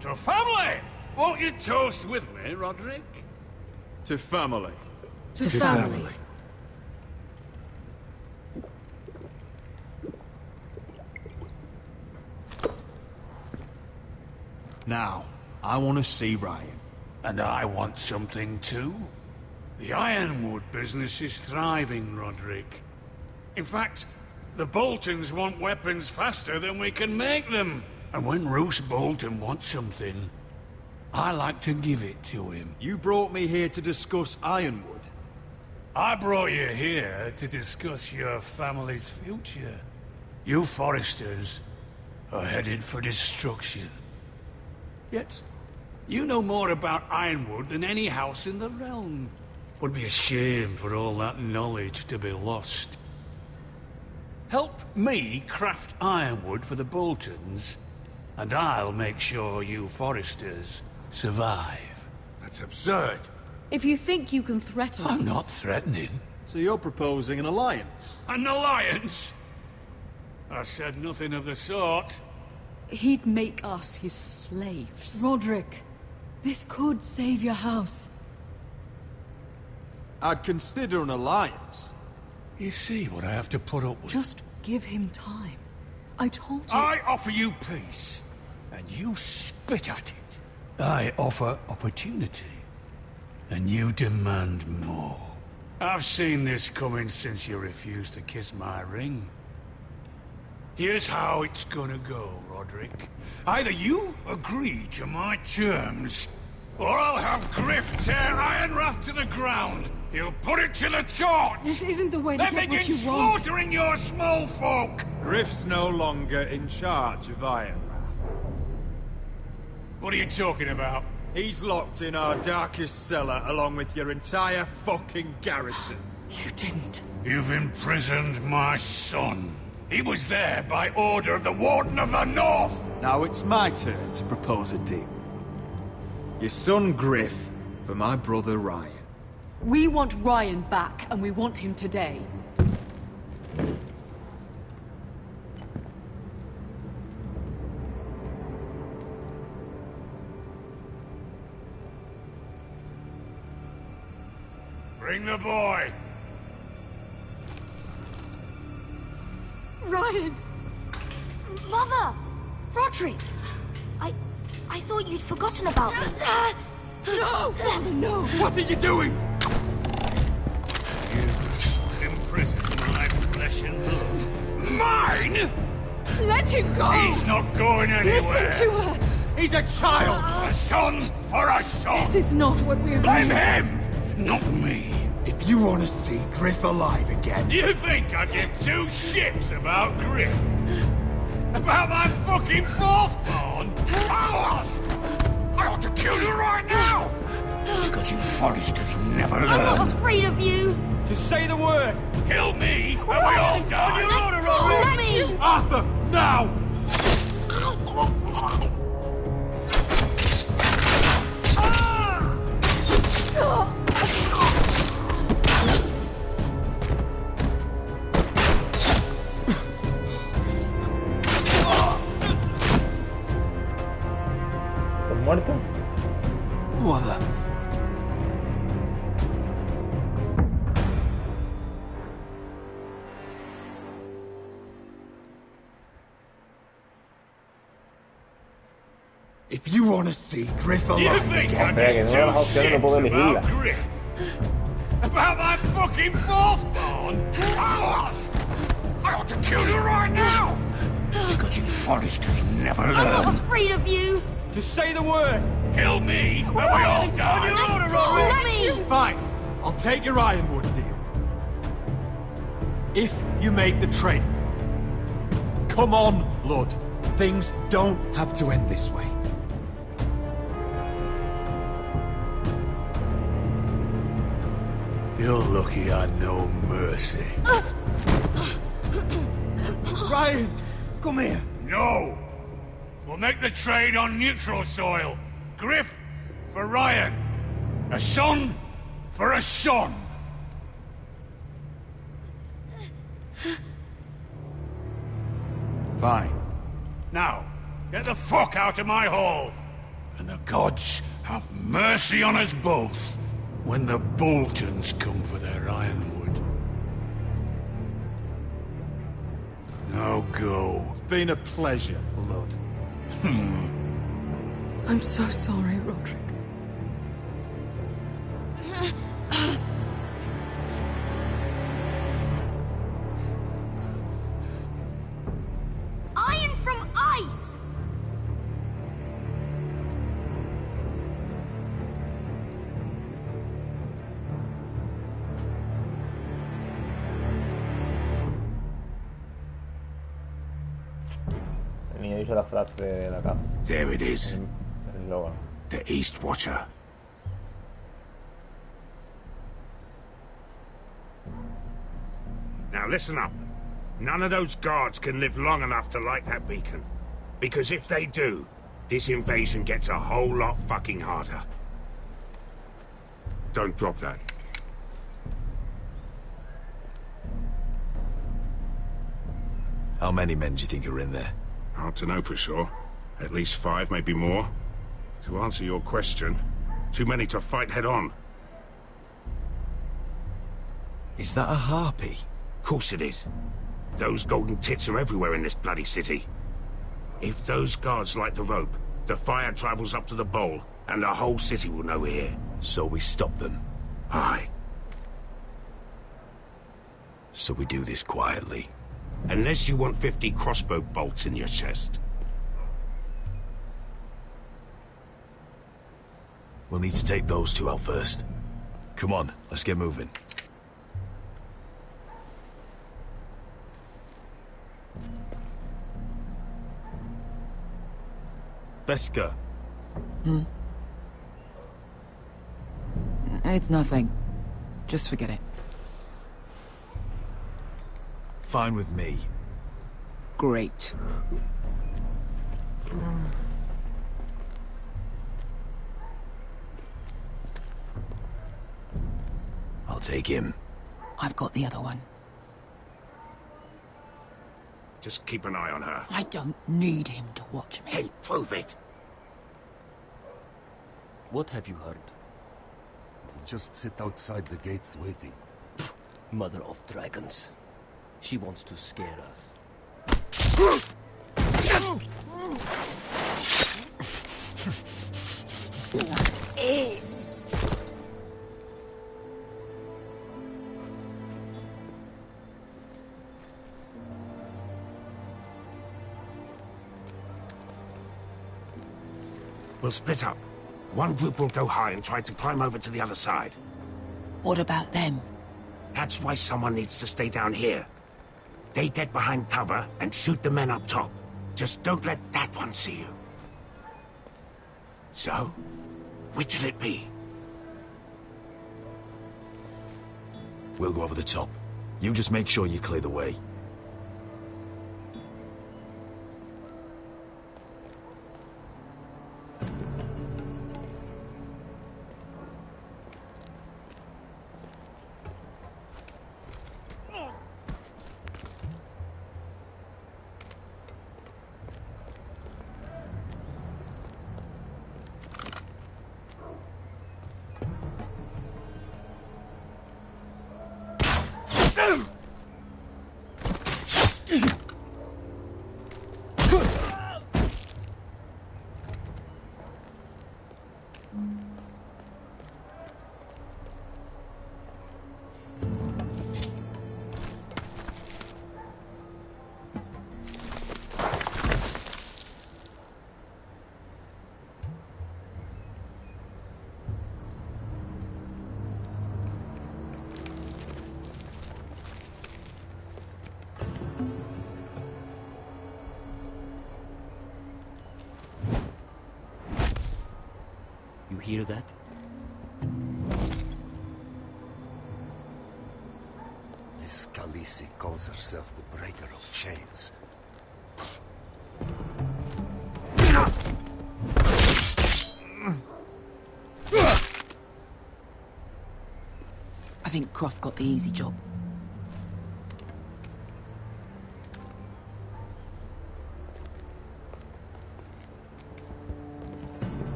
Speaker 8: to family! Won't you toast with me, Roderick?
Speaker 10: To family.
Speaker 11: To family.
Speaker 10: Now, I want to see Ryan.
Speaker 8: And I want something too. The ironwood business is thriving, Roderick. In fact, the Boltons want weapons faster than we can make them. And when Roose Bolton wants something, I like to give it to him.
Speaker 10: You brought me here to discuss ironwood.
Speaker 8: I brought you here to discuss your family's future. You Forresters are headed for destruction. Yet, you know more about ironwood than any house in the realm. Would be a shame for all that knowledge to be lost. Help me craft ironwood for the Boltons, and I'll make sure you Forresters survive.
Speaker 22: That's absurd.
Speaker 11: If you think you can threaten us...
Speaker 8: I'm not threatening.
Speaker 10: So you're proposing an alliance?
Speaker 8: An alliance? I said nothing of the sort.
Speaker 11: He'd make us his slaves.
Speaker 3: Roderick, this could save your house.
Speaker 10: I'd consider an alliance.
Speaker 8: You see what I have to put up with?
Speaker 3: Just give him time. I told you...
Speaker 8: I offer you peace, and you spit at it. I offer opportunity, and you demand more. I've seen this coming since you refused to kiss my ring. Here's how it's gonna go, Roderick. Either you agree to my terms, or I'll have Griff tear Ironrath to the ground. He'll put it to the torch!
Speaker 3: This isn't the way to
Speaker 8: then
Speaker 3: get what you
Speaker 8: begin
Speaker 3: want.
Speaker 8: slaughtering your small folk!
Speaker 10: Griff's no longer in charge of Ironrath.
Speaker 8: What are you talking about?
Speaker 10: He's locked in our darkest cellar along with your entire fucking garrison.
Speaker 3: You didn't.
Speaker 8: You've imprisoned my son. He was there by order of the Warden of the North!
Speaker 10: Now it's my turn to propose a deal. Your son Griff for my brother Ryan.
Speaker 11: We want Ryan back, and we want him today.
Speaker 8: Bring the boy!
Speaker 3: Ryan!
Speaker 17: Mother!
Speaker 3: Roderick!
Speaker 17: I thought you'd forgotten about me.
Speaker 3: No! Father, no!
Speaker 10: What are you doing?
Speaker 8: You imprisoned my flesh and blood. Mine?!
Speaker 3: Let him go!
Speaker 8: He's not going anywhere!
Speaker 3: Listen to her!
Speaker 10: He's a child!
Speaker 8: A son for a son!
Speaker 3: This is not what we agreed.
Speaker 8: Blame him! Not me!
Speaker 10: If you want to see Griff alive again...
Speaker 8: You think I give two shits about Griff? About my fucking fourthborn? I ought to kill you right now! Because you Forresters never learn.
Speaker 17: I'm not afraid of you!
Speaker 10: Just say the word!
Speaker 8: Kill me, and we all die!
Speaker 10: On your order,
Speaker 17: Let me!
Speaker 10: Arthur, now!
Speaker 1: ¿Muerto?
Speaker 4: What the... If you want to see Griff alive again,
Speaker 8: about Griff? About my fucking fourthborn? I ought to kill you right now! Because you Forresters never learn.
Speaker 9: I'm not afraid of you!
Speaker 4: just say the word.
Speaker 8: Kill me, and we all die!
Speaker 9: Let me!
Speaker 4: Fine, I'll take your Ironwood deal. If you make the trade. Come on, Lord. Things don't have to end this way.
Speaker 8: You're lucky I know mercy.
Speaker 4: Ryan, come here.
Speaker 8: No! We'll make the trade on neutral soil. Griff for Ryan. A son for a son. Fine. Now, get the fuck out of my hall. And the gods have mercy on us both when the Boltons come for their ironwood. Now go.
Speaker 4: It's been a pleasure, Lord.
Speaker 3: I'm so sorry, Roderick.
Speaker 9: Iron from ice!
Speaker 1: Tenía dicho la frase de la casa.
Speaker 15: There it is.
Speaker 1: El eslogan.
Speaker 15: The East Watcher. Now listen up. None of those guards can live long enough to light that beacon. Because if they do, this invasion gets a whole lot fucking harder. Don't drop that.
Speaker 16: How many men do you think are in there?
Speaker 15: Hard to know for sure. At least 5, maybe more. To answer your question, too many to fight head on.
Speaker 16: Is that a harpy?
Speaker 15: Of course it is. Those golden tits are everywhere in this bloody city. If those guards light the rope, the fire travels up to the bowl, and the whole city will know we're here.
Speaker 16: So we stop them?
Speaker 15: Aye.
Speaker 16: So we do this quietly?
Speaker 15: Unless you want 50 crossbow bolts in your chest.
Speaker 16: We'll need to take those 2 out first. Come on, let's get moving. Beska.
Speaker 11: It's nothing. Just forget it.
Speaker 16: Fine with me.
Speaker 11: Great.
Speaker 16: I'll take him.
Speaker 11: I've got the other one.
Speaker 15: Just keep an eye on her.
Speaker 11: I don't need him to watch me.
Speaker 15: Hey, prove it!
Speaker 19: What have you heard?
Speaker 13: Just sit outside the gates waiting.
Speaker 19: Mother of dragons. She wants to scare us.
Speaker 15: We'll split up. One group will go high and try to climb over to the other side.
Speaker 11: What about them?
Speaker 15: That's why someone needs to stay down here. They get behind cover and shoot the men up top. Just don't let that one see you. So, which'll it be?
Speaker 16: We'll go over the top. You just make sure you clear the way.
Speaker 19: You hear that?
Speaker 13: This Khaleesi calls herself the Breaker of Chains.
Speaker 11: I think Croft got the easy job.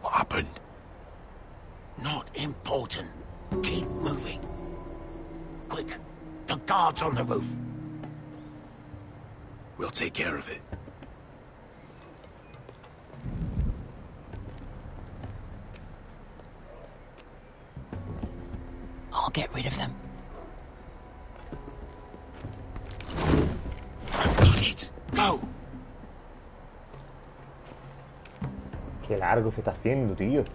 Speaker 22: What happened? Not important. Keep moving. Quick, the guards on the roof.
Speaker 10: We'll take care of it.
Speaker 11: I'll get rid of them.
Speaker 22: I've got it. Go!
Speaker 1: Qué largo se está haciendo, tío.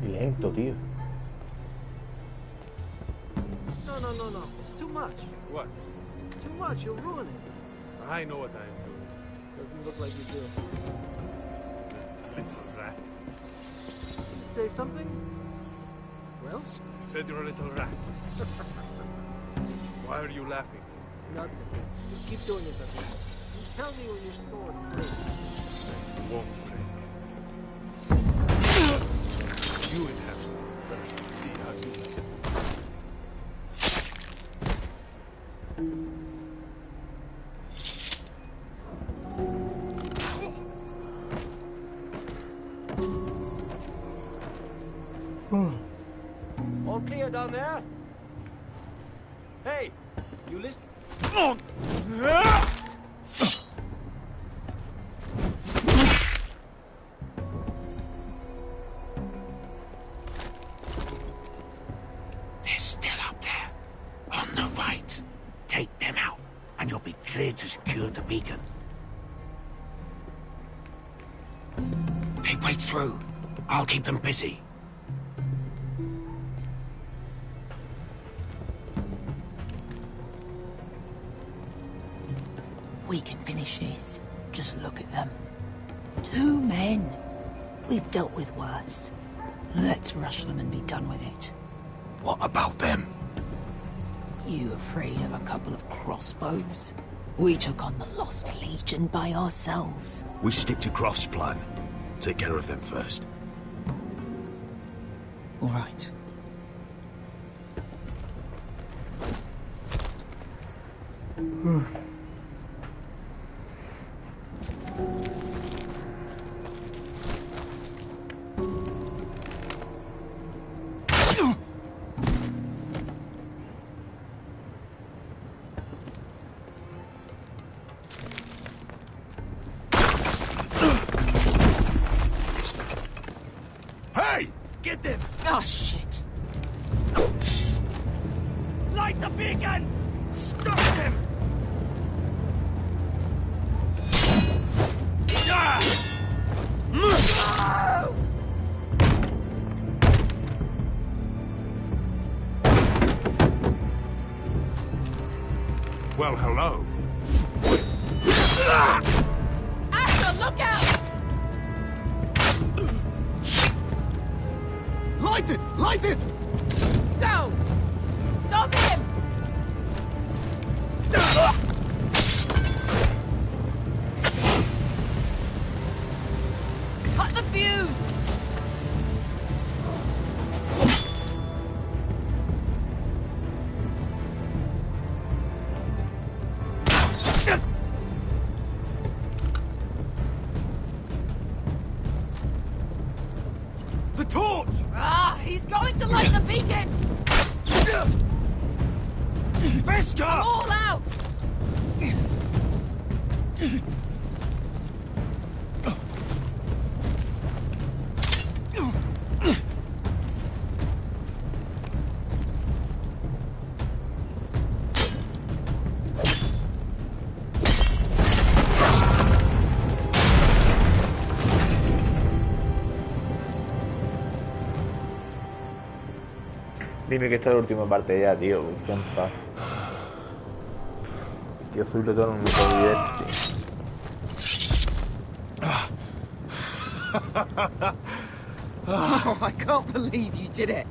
Speaker 1: Y lento, tío.
Speaker 5: No. It's too much.
Speaker 21: What?
Speaker 5: Too much. You'll ruin it.
Speaker 21: I know what I am doing.
Speaker 5: Doesn't look like you do.
Speaker 21: Little rat.
Speaker 5: Say something? Well?
Speaker 21: You said you're a little rat. Why are you laughing?
Speaker 5: Nothing. Just keep doing it that way. You tell me when your sword breaks.
Speaker 21: It won't break. You inhabit it, but I can see how you like it.
Speaker 18: All clear down there? Hey, you listen?
Speaker 22: They're still up there. On the right. Take them out, and you'll be cleared to secure the beacon. They break through. I'll keep them busy.
Speaker 11: We can finish this. Just look at them. 2 men. We've dealt with worse. Let's rush them and be done with it.
Speaker 10: What about them?
Speaker 11: You afraid of a couple of crossbows? We took on the Lost Legion by ourselves.
Speaker 10: We stick to Croft's plan. Take care of them first.
Speaker 11: All right.
Speaker 22: Hey! Get them!
Speaker 11: Oh, shit.
Speaker 22: Light the beacon! Stop them! Well, hello.
Speaker 7: Asher, look out!
Speaker 13: Light it! Light it!
Speaker 7: Go! Stop him! Cut the fuse!
Speaker 10: torch!
Speaker 7: Ah, he's going to light the beacon!
Speaker 10: Veska!
Speaker 7: All out!
Speaker 1: Dime que esta es la última parte ya, tío. Qué en paz. Tío, sobre todo no me puedo divertir.
Speaker 11: Oh, I can't believe you did it.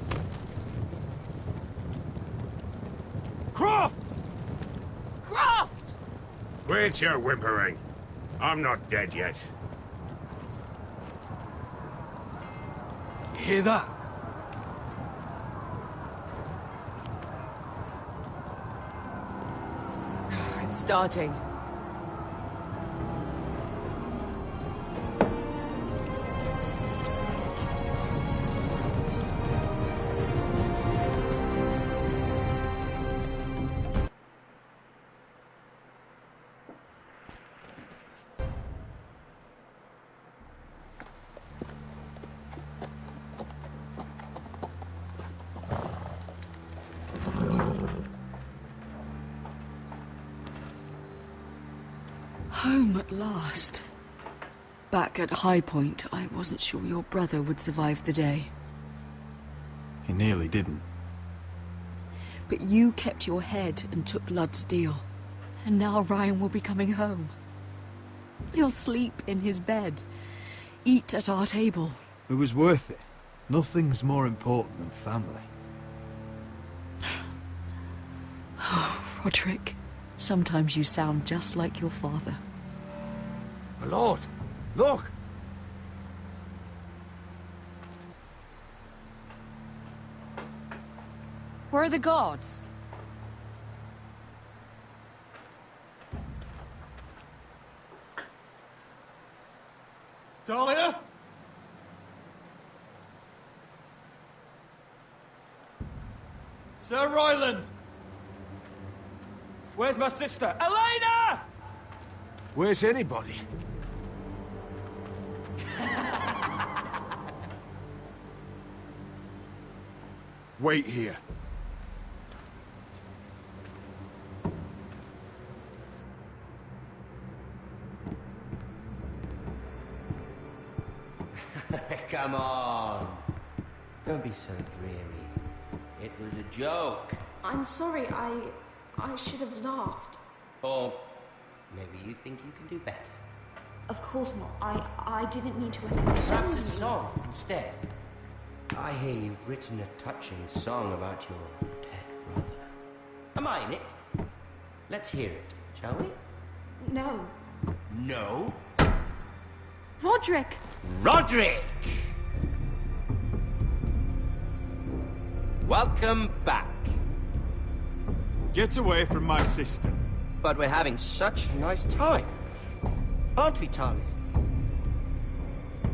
Speaker 10: Croft!
Speaker 7: Croft!
Speaker 15: Quit your whimpering. I'm not dead yet.
Speaker 10: You hear that?
Speaker 11: It's starting.
Speaker 3: Home at last. Back at High Point, I wasn't sure your brother would survive the day.
Speaker 16: He nearly didn't.
Speaker 3: But you kept your head and took Ludd's deal. And now Ryan will be coming home. He'll sleep in his bed. Eat at our table.
Speaker 16: It was worth it. Nothing's more important than family.
Speaker 3: Oh, Roderick, sometimes you sound just like your father.
Speaker 22: My lord, look!
Speaker 11: Where are the guards?
Speaker 10: Dahlia? Sir Ryland!
Speaker 18: Where's my sister? Elena!
Speaker 22: Where's anybody?
Speaker 10: Wait here.
Speaker 19: Come on. Don't be so dreary. It was a joke.
Speaker 6: I'm sorry, I should have laughed.
Speaker 19: Or maybe you think you can do better.
Speaker 6: Of course not. I didn't mean to offend you.
Speaker 19: Perhaps a song instead. I hear you've written a touching song about your dead brother. Am I in it? Let's hear it, shall we?
Speaker 6: No.
Speaker 19: No?
Speaker 6: Roderick!
Speaker 19: Roderick! Welcome back.
Speaker 10: Get away from my sister.
Speaker 19: But we're having such a nice time. Aren't we, Talia?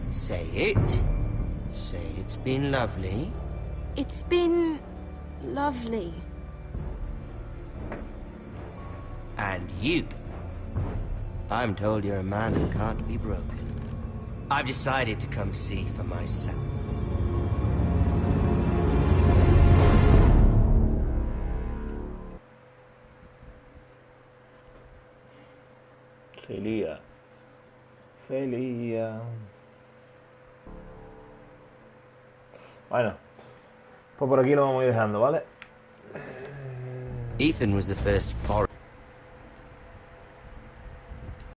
Speaker 19: Say it. Say it's been lovely.
Speaker 6: It's been lovely.
Speaker 19: And you. I'm told you're a man who can't be broken. I've decided to come see for myself.
Speaker 1: Celia. Bueno, pues por aquí lo vamos a ir dejando, ¿vale?
Speaker 19: Ethan was the first foreigner.